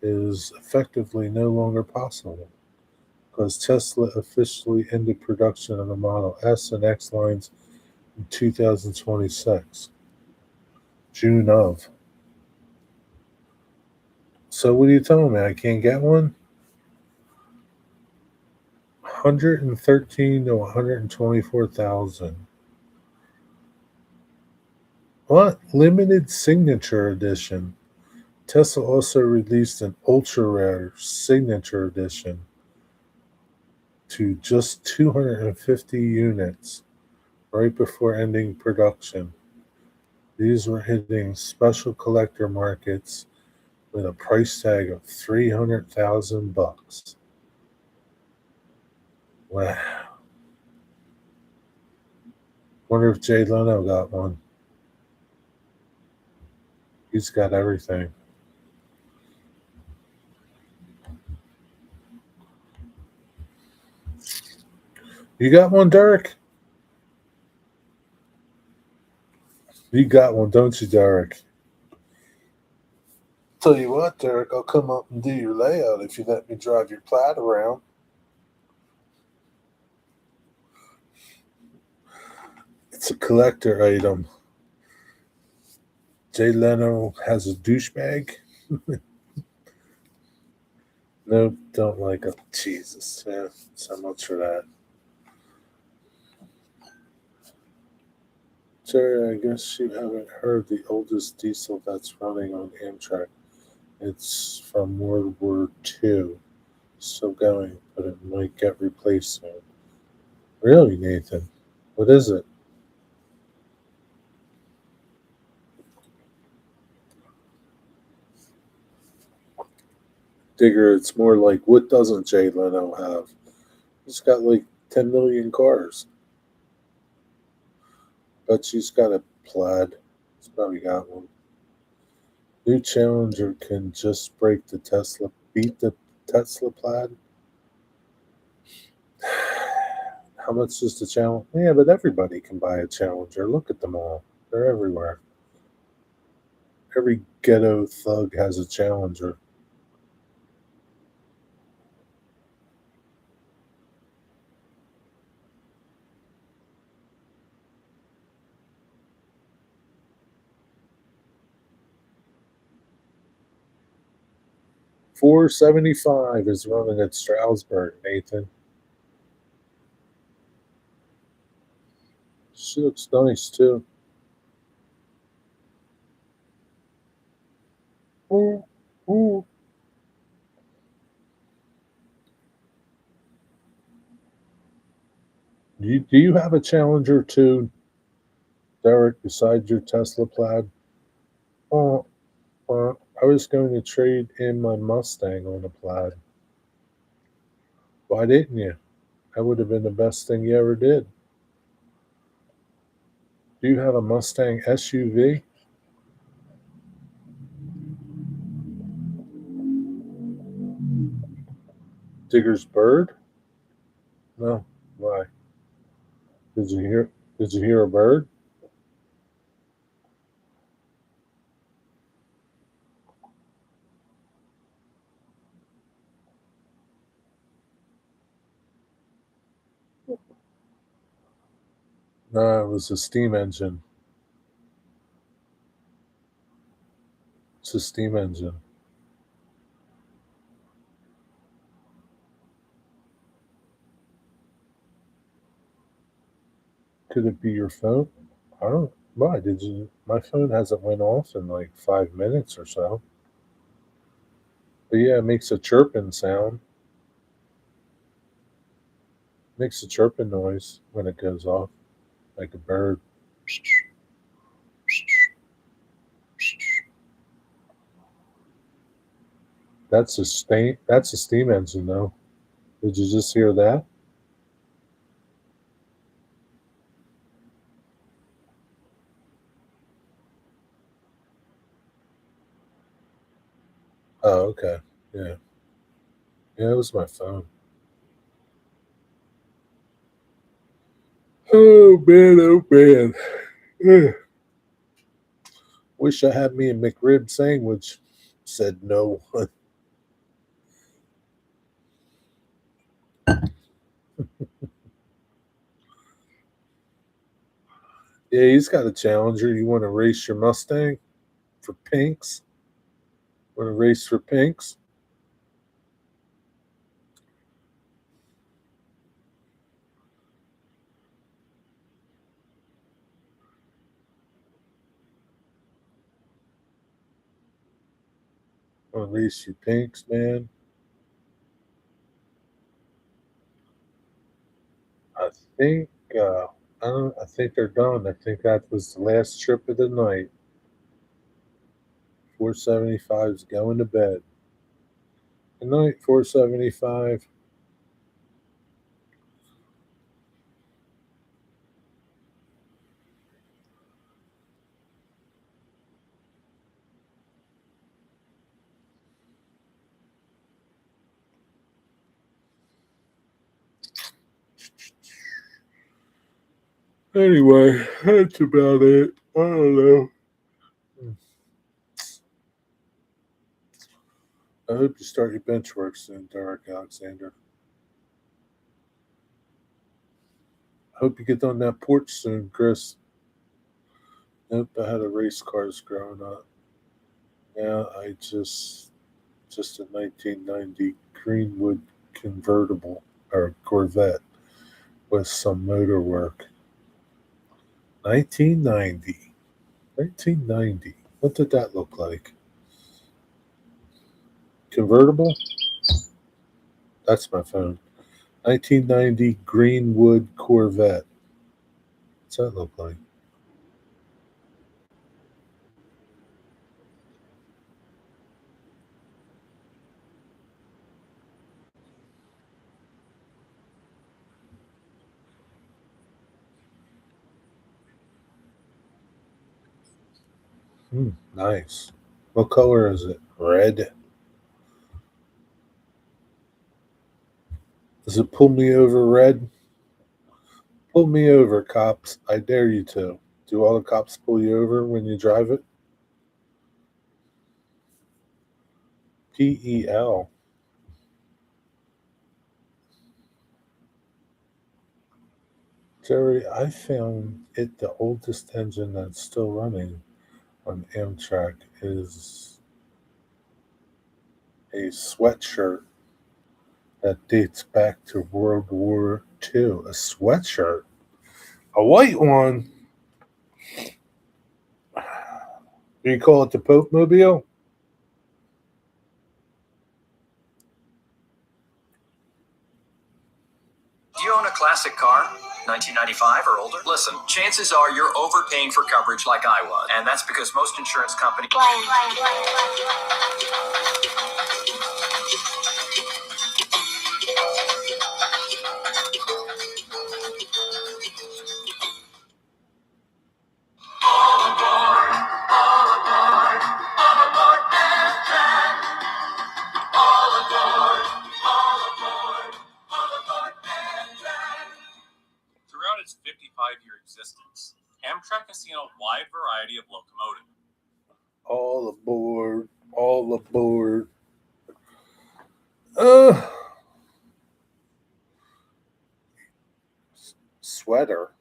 is effectively no longer possible because Tesla officially ended production of the Model S and X lines in 2026, June of. So what are you telling me? I can't get one? 113 to 124,000. What? Limited signature edition. Tesla also released an ultra rare signature edition to just 250 units right before ending production. These were hitting special collector markets with a price tag of $300,000. Wow. Wonder if Jay Leno got one. He's got everything. You got one, Derek? You got one, don't you, Derek? Tell you what, Derek, I'll come up and do your layout if you let me drive your Plaid around. It's a collector item. Jay Leno has a douchebag. Nope, don't like him. Jesus, man. So much for that. Jerry, I guess you haven't heard the oldest diesel that's running on Amtrak. It's from World War II. Still going, but it might get replaced soon. Really, Nathan? What is it? Digger, it's more like, what doesn't Jay Leno have? He's got like 10 million cars. But she's got a Plaid. He's probably got one. New Challenger can just beat the Tesla Plaid. How much is the Challenger? Yeah, but everybody can buy a Challenger. Look at them all. They're everywhere. Every ghetto thug has a Challenger. $475 is running at Stroudsburg, Nathan. She looks nice too. Ooh, ooh. Do you have a Challenger too, Derek, besides your Tesla Plaid? Oh, I was going to trade in my Mustang on a Plaid. Why didn't you? That would have been the best thing you ever did. Do you have a Mustang SUV? Digger's Bird? No. Why? Did you hear? Did you hear a bird? No, it was a steam engine. It's a steam engine. Could it be your phone? I don't. Why did you? My phone hasn't went off in like 5 minutes or so. But yeah, it makes a chirping sound. Makes a chirping noise when it goes off, like a bird. That's a steam engine, though. Did you just hear that? Oh, okay. Yeah. Yeah, it was my phone. Oh man, oh man. Ugh. Wish I had me a McRib sandwich. Said no. Yeah, he's got a Challenger. You want to race your Mustang for pinks? Want to race for pinks? Want to race your pinks, man? I think. I think they're done. I think that was the last trip of the night. 475 is going to bed. Good night, 475. Anyway, that's about it. I don't know. I hope you start your bench work soon, Derek Alexander. I hope you get on that porch soon, Chris. Nope, I had a race cars growing up. Now I just a 1990 Greenwood convertible or Corvette with some motor work. 1990. 1990. What did that look like? Convertible? That's my phone. 1990 Greenwood Corvette. What's that look like? Nice. What color is it? Red. Does it pull me over red? Pull me over, cops. I dare you to. Do all the cops pull you over when you drive it? PEL. Jerry, I found it the oldest engine that's still running on Amtrak is a sweatshirt that dates back to World War II. A sweatshirt? A white one? Do you call it the Pope Mobile? Do you own a classic car? 1995 or older? Listen, chances are you're overpaying for coverage like I was, and that's because most insurance companies. Throughout its 55-year existence, Amtrak has seen a wide variety of locomotives. All aboard. All aboard. Uh, Sweater.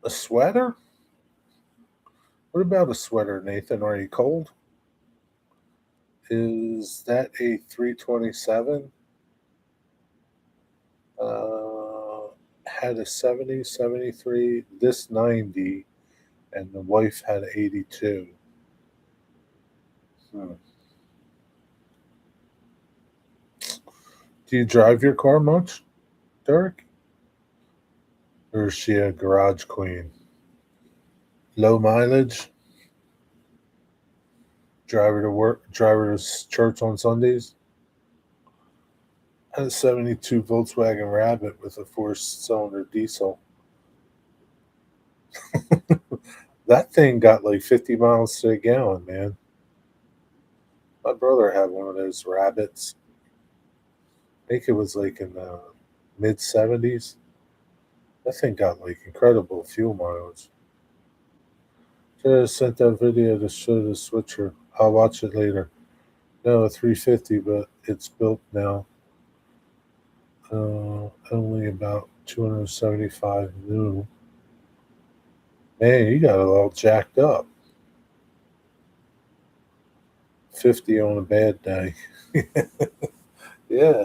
A sweater? What about a sweater, Nathan? Are you cold? Is that a 327? Had a 70, 73, this 90, and the wife had 82. Do you drive your car much, Derek? Or is she a garage queen? Low mileage? Drive her to work, drive her to church on Sundays? I had a 72 Volkswagen Rabbit with a four-cylinder diesel. That thing got like 50 miles to the gallon, man. My brother had one of those Rabbits. I think it was like in the mid 70s. That thing got like incredible fuel mileage. Should have sent that video to show the switcher. I'll watch it later. No, a 350, but it's built now. Only about 275 new. Man, you got it all jacked up. 50 on a bad day. Yeah.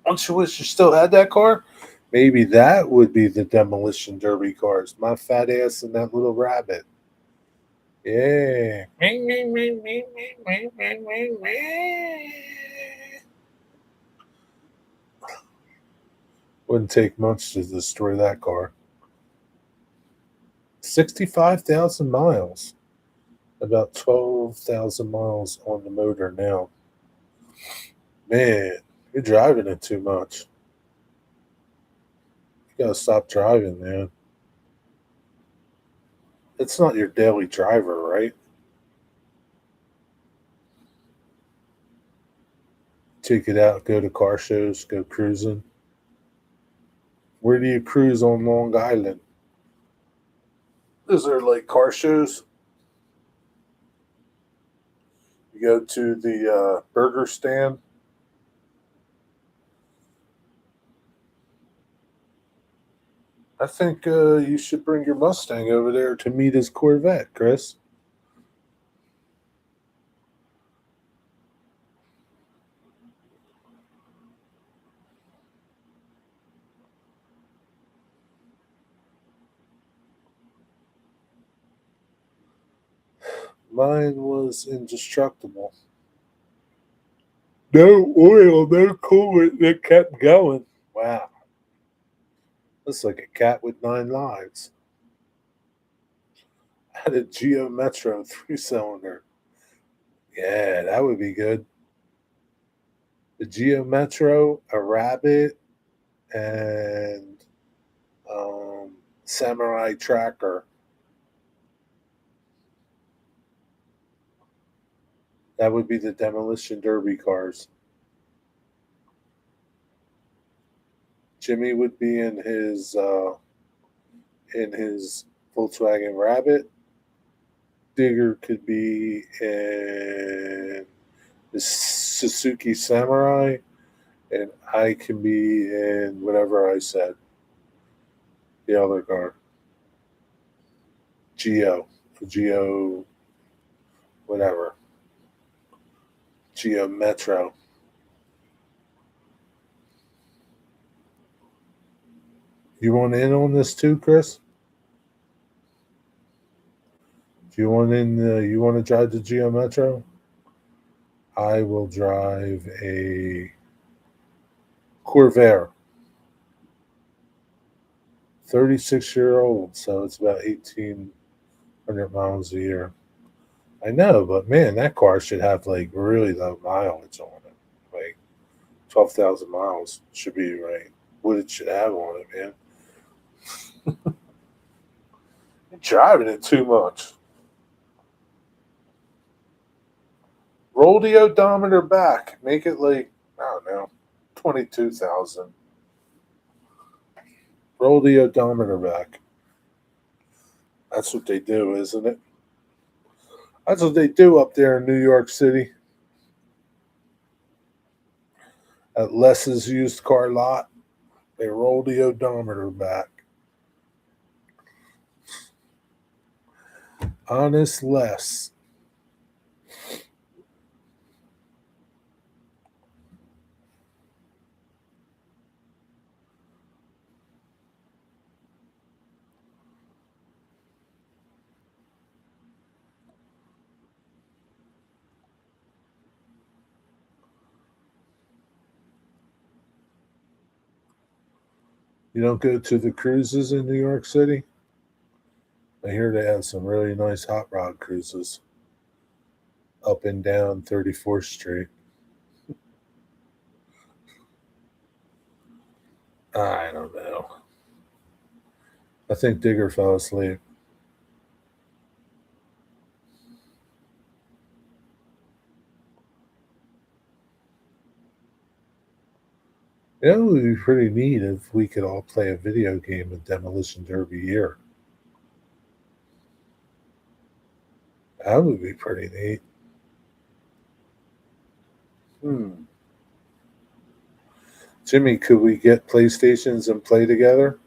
Don't you wish you still had that car? Maybe that would be the demolition derby cars. My fat ass and that little Rabbit. Yeah. Wouldn't take much to destroy that car. 65,000 miles. About 12,000 miles on the motor now. Man, you're driving it too much. You gotta stop driving, man. It's not your daily driver, right? Take it out, go to car shows, go cruising. Where do you cruise on Long Island? Is there like car shows? You go to the burger stand. I think you should bring your Mustang over there to meet his Corvette, Chris. Mine was indestructible. No oil, no coolant. It kept going. Wow. Looks like a cat with 9 lives. I had a Geo Metro 3-cylinder. Yeah, that would be good. The Geo Metro, a Rabbit, and Samurai Tracker. That would be the demolition derby cars. Jimmy would be in his Volkswagen Rabbit. Digger could be in the Suzuki Samurai, and I can be in whatever I said. The other car. Geo, whatever. Geo Metro. You want in on this too, Chris? Do you want in? You want to drive the Geo Metro? I will drive a Corvair. 36-year-old, so it's about 1,800 miles a year. I know, but man, that car should have like really low mileage on it. Like 12,000 miles should be right. What it should have on it, man. You're driving it too much. Roll the odometer back. Make it like, I don't know, 22,000. Roll the odometer back. That's what they do, isn't it? That's what they do up there in New York City. At Les's used car lot, they roll the odometer back. Honest Les. You don't go to the cruises in New York City? I hear they have some really nice hot rod cruises up and down 34th Street. I don't know. I think Digger fell asleep. You know, it would be pretty neat if we could all play a video game of Demolition Derby here. That would be pretty neat. Jimmy, could we get PlayStations and play together?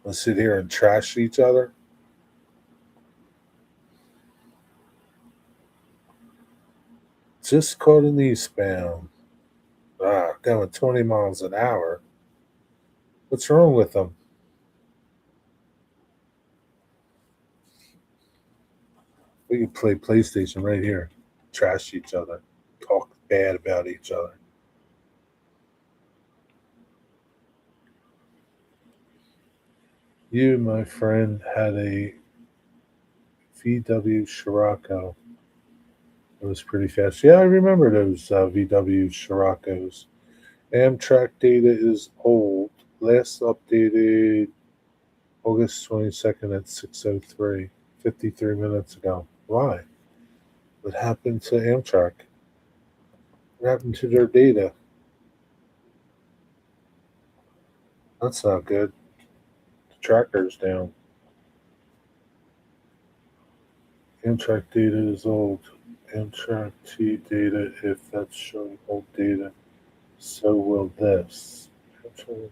Let's sit here and trash each other. Just caught an eastbound. Going 20 miles an hour. What's wrong with them? We could play PlayStation right here. Trash each other. Talk bad about each other. You, my friend, had a VW Scirocco. It was pretty fast. Yeah, I remember those VW Scirocco's. Amtrak data is old. Last updated August 22nd at 6:03, 53 minutes ago. Why? What happened to Amtrak? What happened to their data? That's not good. The tracker's down. Amtrak data is old. Amtrak T data, if that's showing old data, so will this. Amtrak.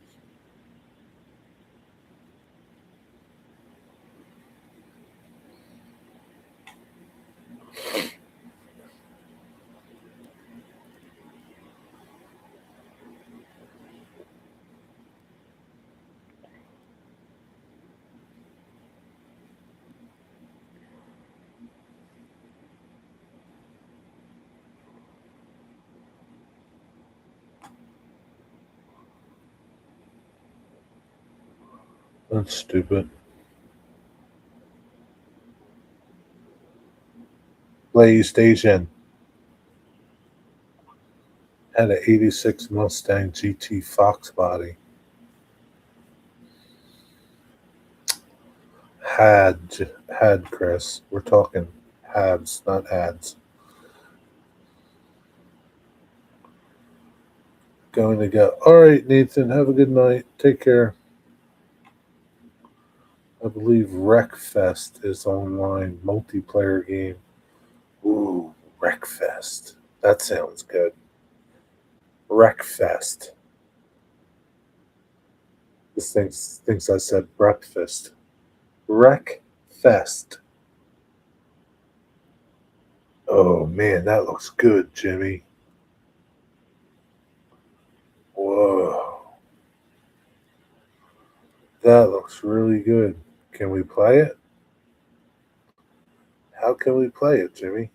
That's stupid. PlayStation had an 86 Mustang GT Fox body. Had Chris. We're talking hads, not ads. Going to go. All right, Nathan. Have a good night. Take care. I believe Wreckfest is online multiplayer game. Ooh, Wreckfest. That sounds good. Wreckfest. This thinks I said breakfast. Wreckfest. Oh man, that looks good, Jimmy. Whoa. That looks really good. Can we play it? How can we play it, Jimmy?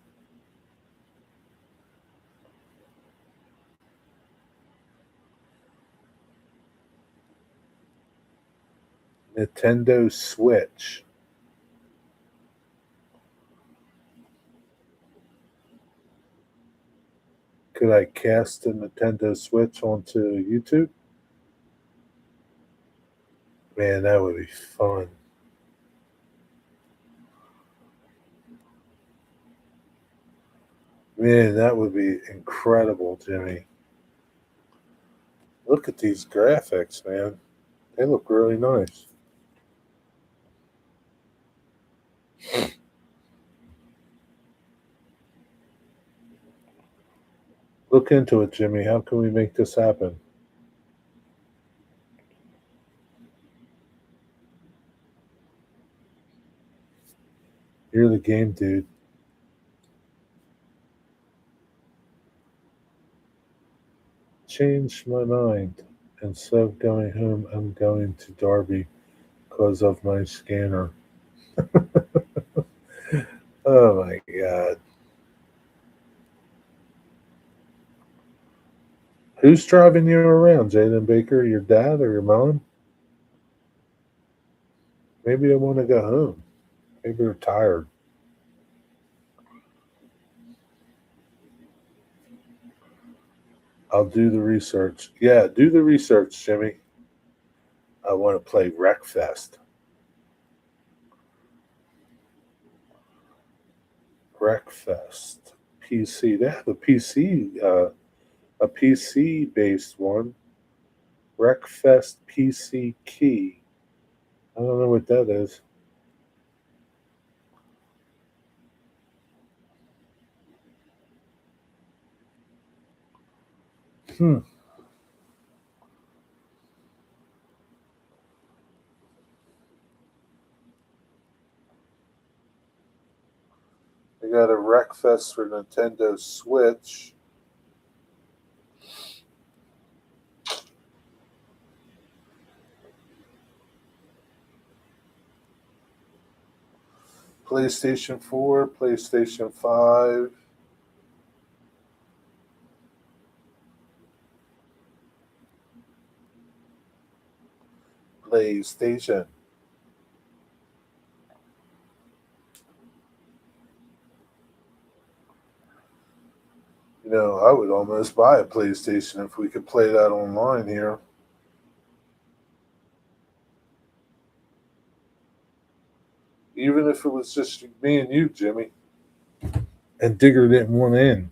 Nintendo Switch. Could I cast the Nintendo Switch onto YouTube? Man, that would be fun. Man, that would be incredible, Jimmy. Look at these graphics, man. They look really nice. Look into it, Jimmy. How can we make this happen? You're the game dude. Changed my mind. Instead of going home, I'm going to Derby because of my scanner. Oh my God. Who's driving you around, Jaden Baker? Your dad or your mom? Maybe they want to go home. Maybe they're tired. I'll do the research. Yeah, do the research, Jimmy. I want to play Wreckfest. Wreckfest. PC. They have a PC based one. Wreckfest PC Key. I don't know what that is. They got a Wreckfest for Nintendo Switch. PlayStation 4, PlayStation 5. PlayStation. You know, I would almost buy a PlayStation if we could play that online here. Even if it was just me and you, Jimmy. And Digger didn't want in.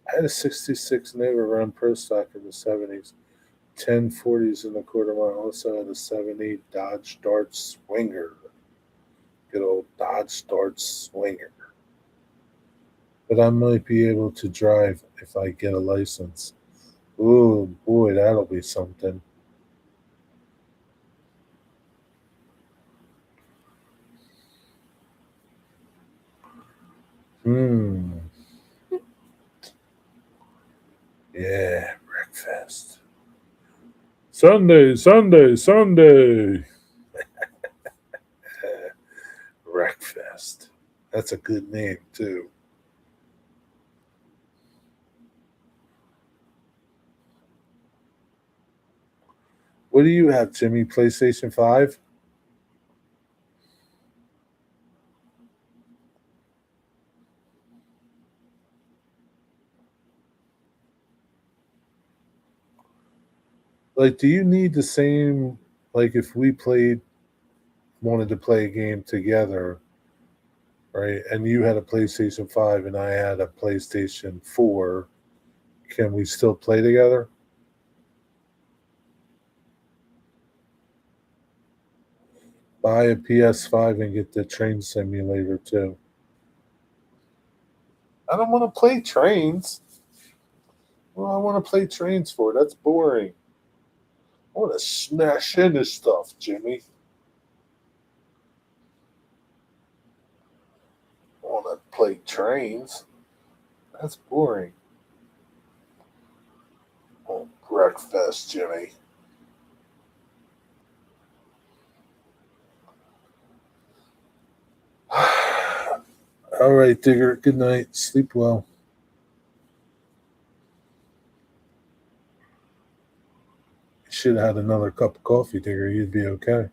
I had a 66 Nova Run Pro Stock in the 70s. 1040s in the quarter mile. Also had a 7.8 Dodge Dart Swinger. Good old Dodge Dart Swinger. But I might be able to drive if I get a license. Ooh, boy, that'll be something. Yeah, breakfast. Sunday, Sunday, Sunday. Breakfast. That's a good name, too. What do you have, Jimmy? PlayStation 5? Like, do you need the same, like, if we wanted to play a game together, right, and you had a PlayStation 5 and I had a PlayStation 4, can we still play together? Buy a PS5 and get the train simulator, too. I don't want to play trains. Well, I want to play trains for? That's boring. I want to smash into stuff, Jimmy. I want to play trains. That's boring. Oh, breakfast, Jimmy. All right, Digger. Good night. Sleep well. You should have had another cup of coffee, Digger. You'd be okay.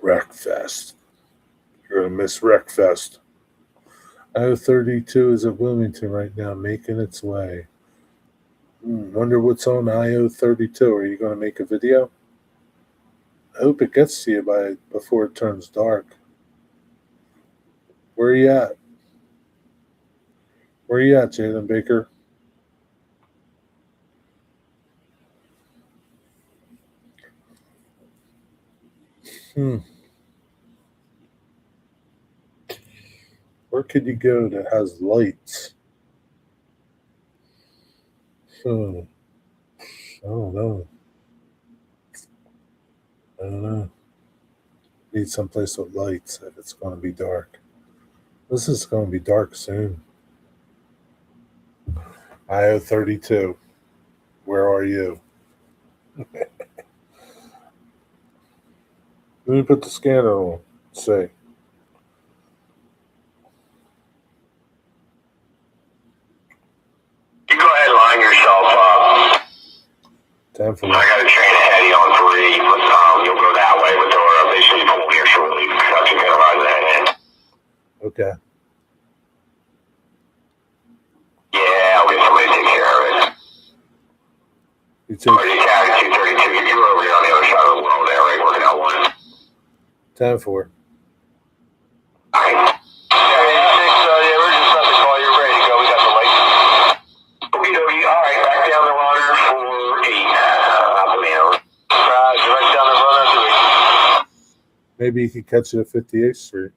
Wreckfest. You're going to miss Wreckfest. IO32 is at Wilmington right now, making its way. Wonder what's on IO32. Are you going to make a video? I hope it gets to you before it turns dark. Where are you at? Where are you at, Jalen Baker? Where could you go that has lights? I don't know. I don't know. Need someplace with lights if it's going to be dark. This is going to be dark soon. IO32. Where are you? Let me put the scanner on. See. You go ahead and line yourself up. 10 for I got a train ahead of you on 3, but you'll go that way, but they should be pulling here shortly. That's going to ride that in. Okay. Yeah, I'll get somebody to take care of it. You take Or you carry 232. You're over here on the other side of the world there, right? Working out one. 10 for. All right. Yeah, we're just about to call. You're ready to go. We got the light. Okie dokie. All right, back down the runner for 8. Right down the runner 3. Maybe you could catch it at 58th Street.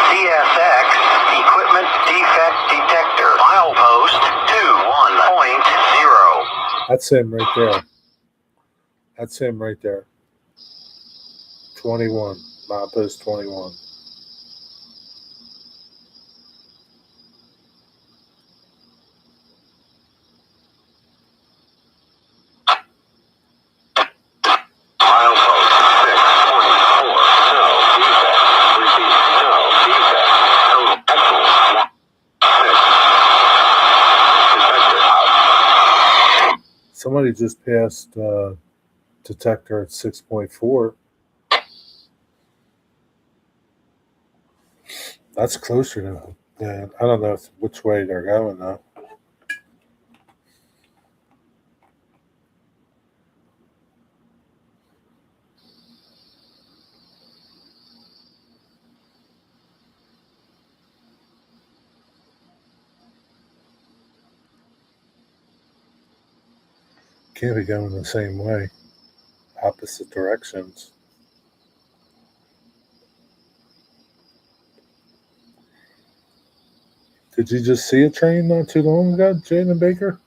CSX Equipment Defect Detector. Milepost 21.0. That's him right there. That's him right there. 21. Milepost 21. Somebody just passed detector at 6.4. That's closer to that. I don't know which way they're going though. Can't be going the same way. Opposite directions. Did you just see a train not too long ago, Jaden Baker?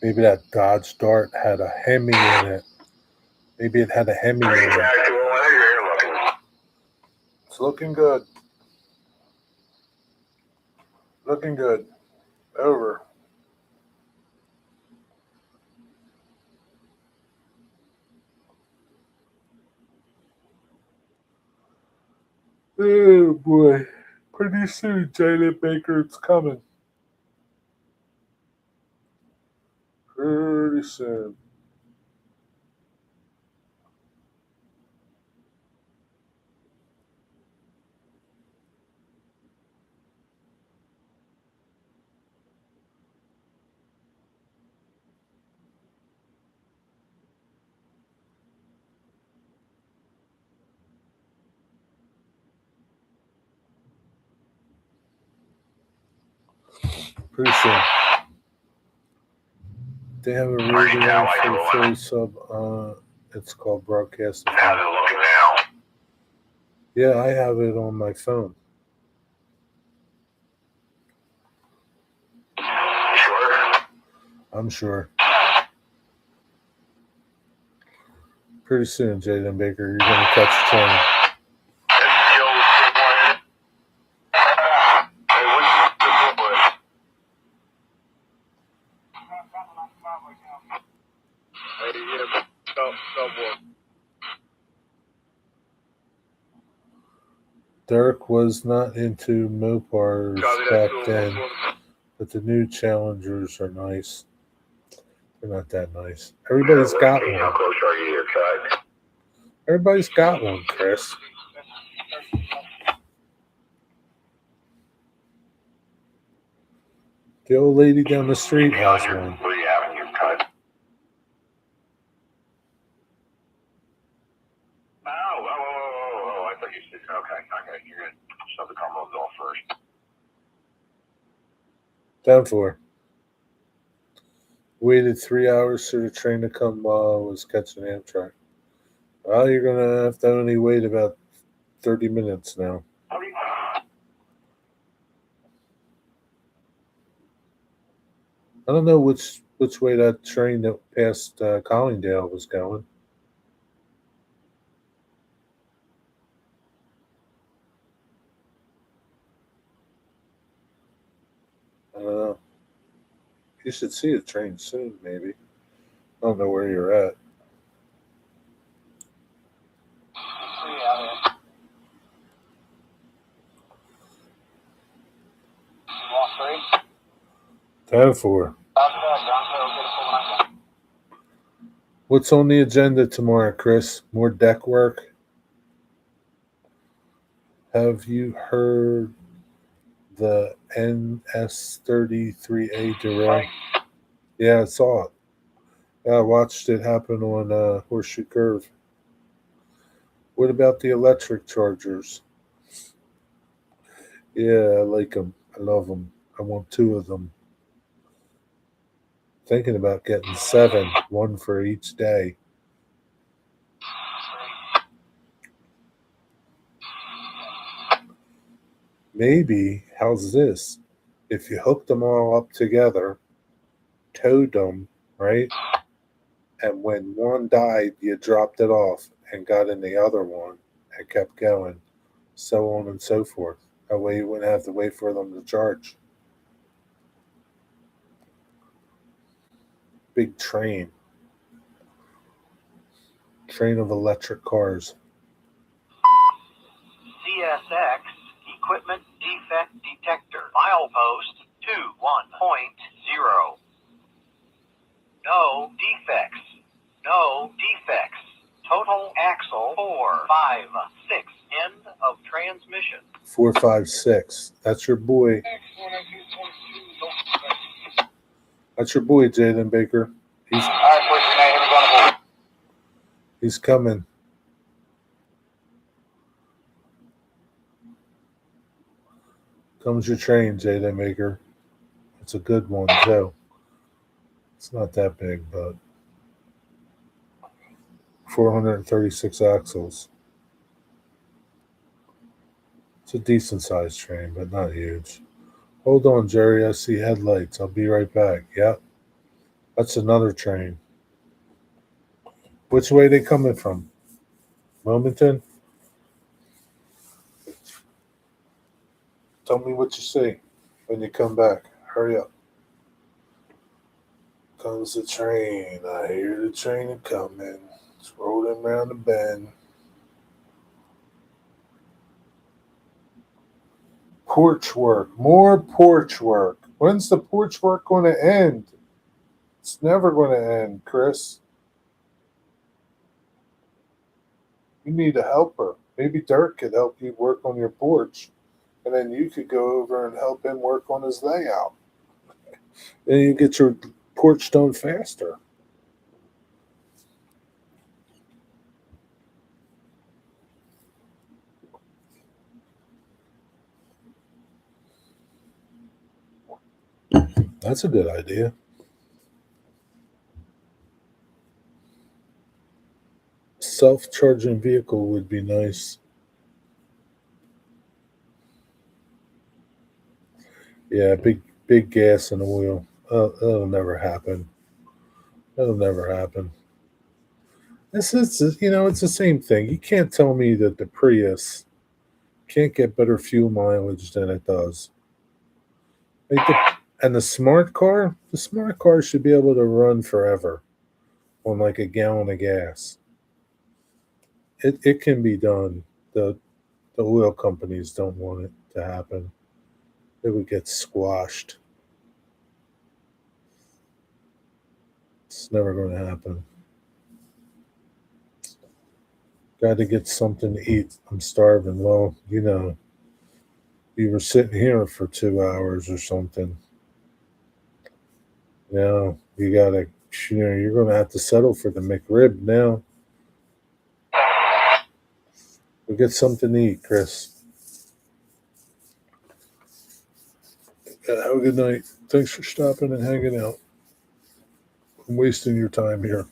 Maybe that Dodge Dart had a Hemi in it. Maybe it had a Hemi in it. It's looking good. Looking good. Over. Oh boy. Pretty soon, Jalen Baker, it's coming. Pretty soon. Pretty soon. They have a radio for the Philly sub. It's called Broadcast. How's it looking now? Yeah, I have it on my phone. You sure? I'm sure. Pretty soon, Jaden Baker, you're going to catch a train. Dirk was not into Mopars back then, but the new Challengers are nice. They're not that nice. Everybody's got How one. close are you to your cut? Everybody's got one, Chris. The old lady down the street has one. What do you have in your cut? Oh, I thought you said, okay, you're good. Shove the combos off first. Down for. Waited 3 hours for the train to come while I was catching Amtrak. Well, you're going to have to only wait about 30 minutes now. I don't know which way that train that passed Collingdale was going. I don't know. You should see the train soon, maybe. I don't know where you're at. Time for. What's on the agenda tomorrow, Chris? More deck work? Have you heard the NS33A derail? Yeah, I saw it. Yeah, I watched it happen on Horseshoe Curve. What about the electric chargers? Yeah, I like them. I love them. I want 2 of them. Thinking about getting 7, 1 for each day. Maybe, how's this? If you hooked them all up together, towed them, right? And when one died, you dropped it off and got in the other one and kept going, so on and so forth. That way you wouldn't have to wait for them to charge. Big train. Train of electric cars. CSX Equipment Defect Detector. Milepost 21.0. No defects. No defects. Total axle 456. End of transmission. 456. That's your boy. That's your boy, Jaden Baker. He's All right, what's your name? Who's on the board? He's coming. Comes your train, J-Day Maker. It's a good one, too. It's not that big, but 436 axles. It's a decent sized train, but not huge. Hold on, Jerry. I see headlights. I'll be right back. Yep. That's another train. Which way they coming from? Wilmington? Tell me what you see when you come back. Hurry up. Comes the train. I hear the train coming. It's rolling around the bend. Porch work. More porch work. When's the porch work going to end? It's never going to end, Chris. You need a helper. Maybe Dirk could help you work on your porch. And then you could go over and help him work on his layout. Then you get your porch done faster. That's a good idea. Self-charging vehicle would be nice. Yeah, big gas and oil. That'll never happen. That'll never happen. This is, it's the same thing. You can't tell me that the Prius can't get better fuel mileage than it does. And the smart car should be able to run forever on like a gallon of gas. It can be done. The oil companies don't want it to happen. It would get squashed. It's never going to happen. Got to get something to eat. I'm starving. Well, you were sitting here for 2 hours or something. Now you gotta, you're going to have to settle for the McRib now. We'll get something to eat, Chris. Have a good night. Thanks for stopping and hanging out. I'm wasting your time here.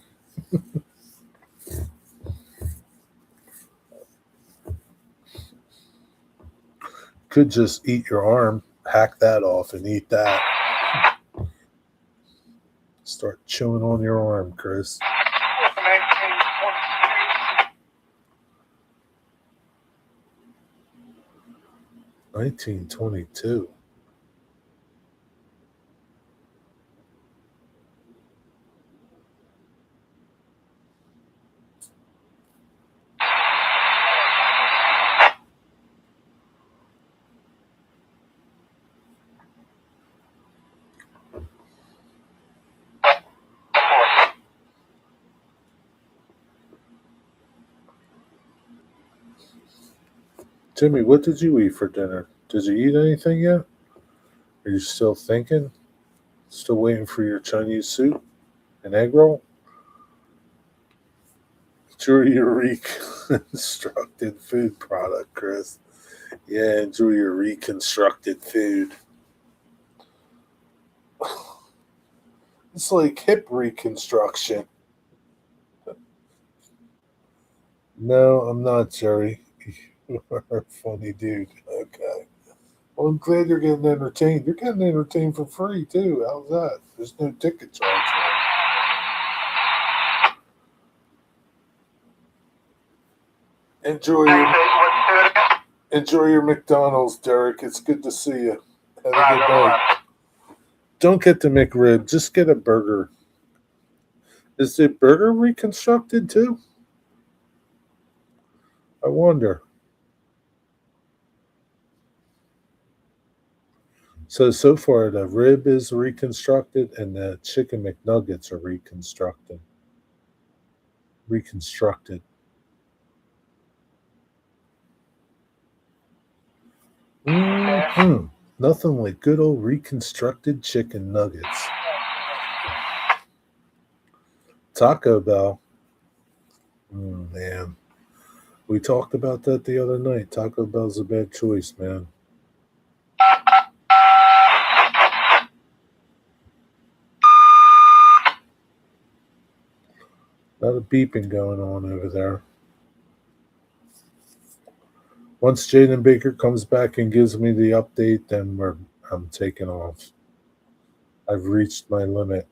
Could just eat your arm, hack that off, and eat that. Start chewing on your arm, Chris. 1922. Jimmy, what did you eat for dinner? Did you eat anything yet? Are you still thinking? Still waiting for your Chinese soup and egg roll? Enjoy your reconstructed food product, Chris. Yeah, enjoy your reconstructed food. It's like hip reconstruction. No, I'm not, Jerry. You are a funny dude. Okay. Well, I'm glad you're getting entertained. You're getting entertained for free, too. How's that? There's no ticket charge. Enjoy your McDonald's, Derek. It's good to see you. Have a good night. Don't get the McRib. Just get a burger. Is the burger reconstructed, too? I wonder. So far, the rib is reconstructed and the chicken McNuggets are reconstructed. Mm-hmm. Nothing like good old reconstructed chicken nuggets. Taco Bell. Man. We talked about that the other night. Taco Bell's a bad choice, man. A lot of beeping going on over there. Once Jaden Baker comes back and gives me the update, then I'm taking off. I've reached my limit.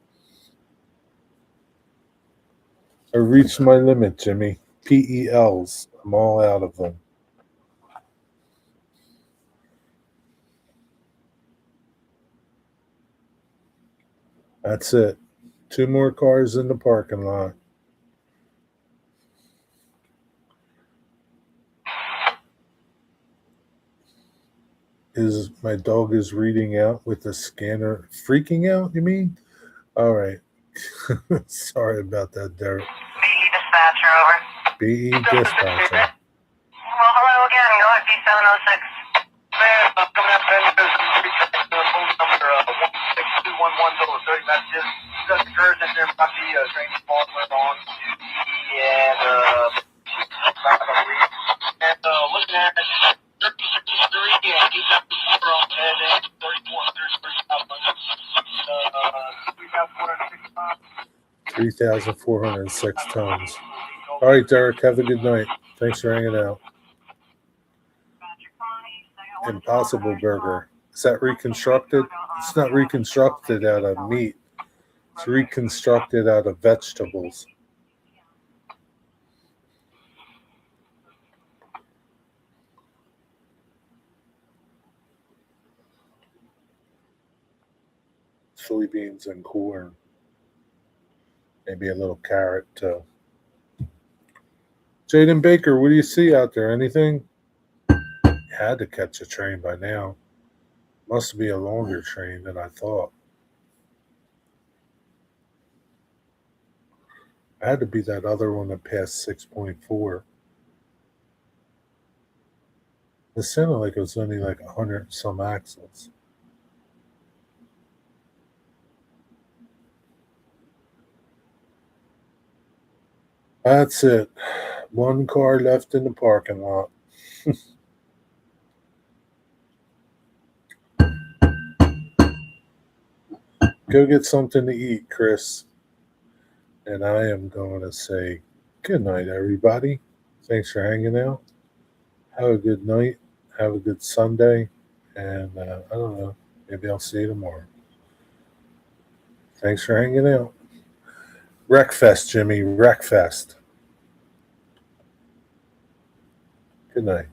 I've reached my limit, Jimmy. PELs. I'm all out of them. That's it. 2 more cars in the parking lot. My dog is reading out with the scanner. Freaking out, you mean? All right. Sorry about that, Derek. BE dispatcher, over. BE dispatcher. Well, hello again. Go at B706. Man, I'm coming out there. There's a phone number 16211 total 30 messages. Just occurs that there might be a training fault went on. And and looking at 3063 and 894 on and then 3,406 tons. All right, Derek, have a good night. Thanks for hanging out. Impossible Burger. Is that reconstructed? It's not reconstructed out of meat. It's reconstructed out of vegetables. Soybeans and corn. Maybe a little carrot too. Jaden Baker, what do you see out there? Anything? Had to catch a train by now. Must be a longer train than I thought. Had to be that other one that passed 6.4. It sounded like it was only like 100 and some axles. That's it. 1 car left in the parking lot. Go get something to eat, Chris. And I am going to say good night, everybody. Thanks for hanging out. Have a good night. Have a good Sunday. And I don't know. Maybe I'll see you tomorrow. Thanks for hanging out. Wreckfest, Jimmy. Wreckfest. Good night.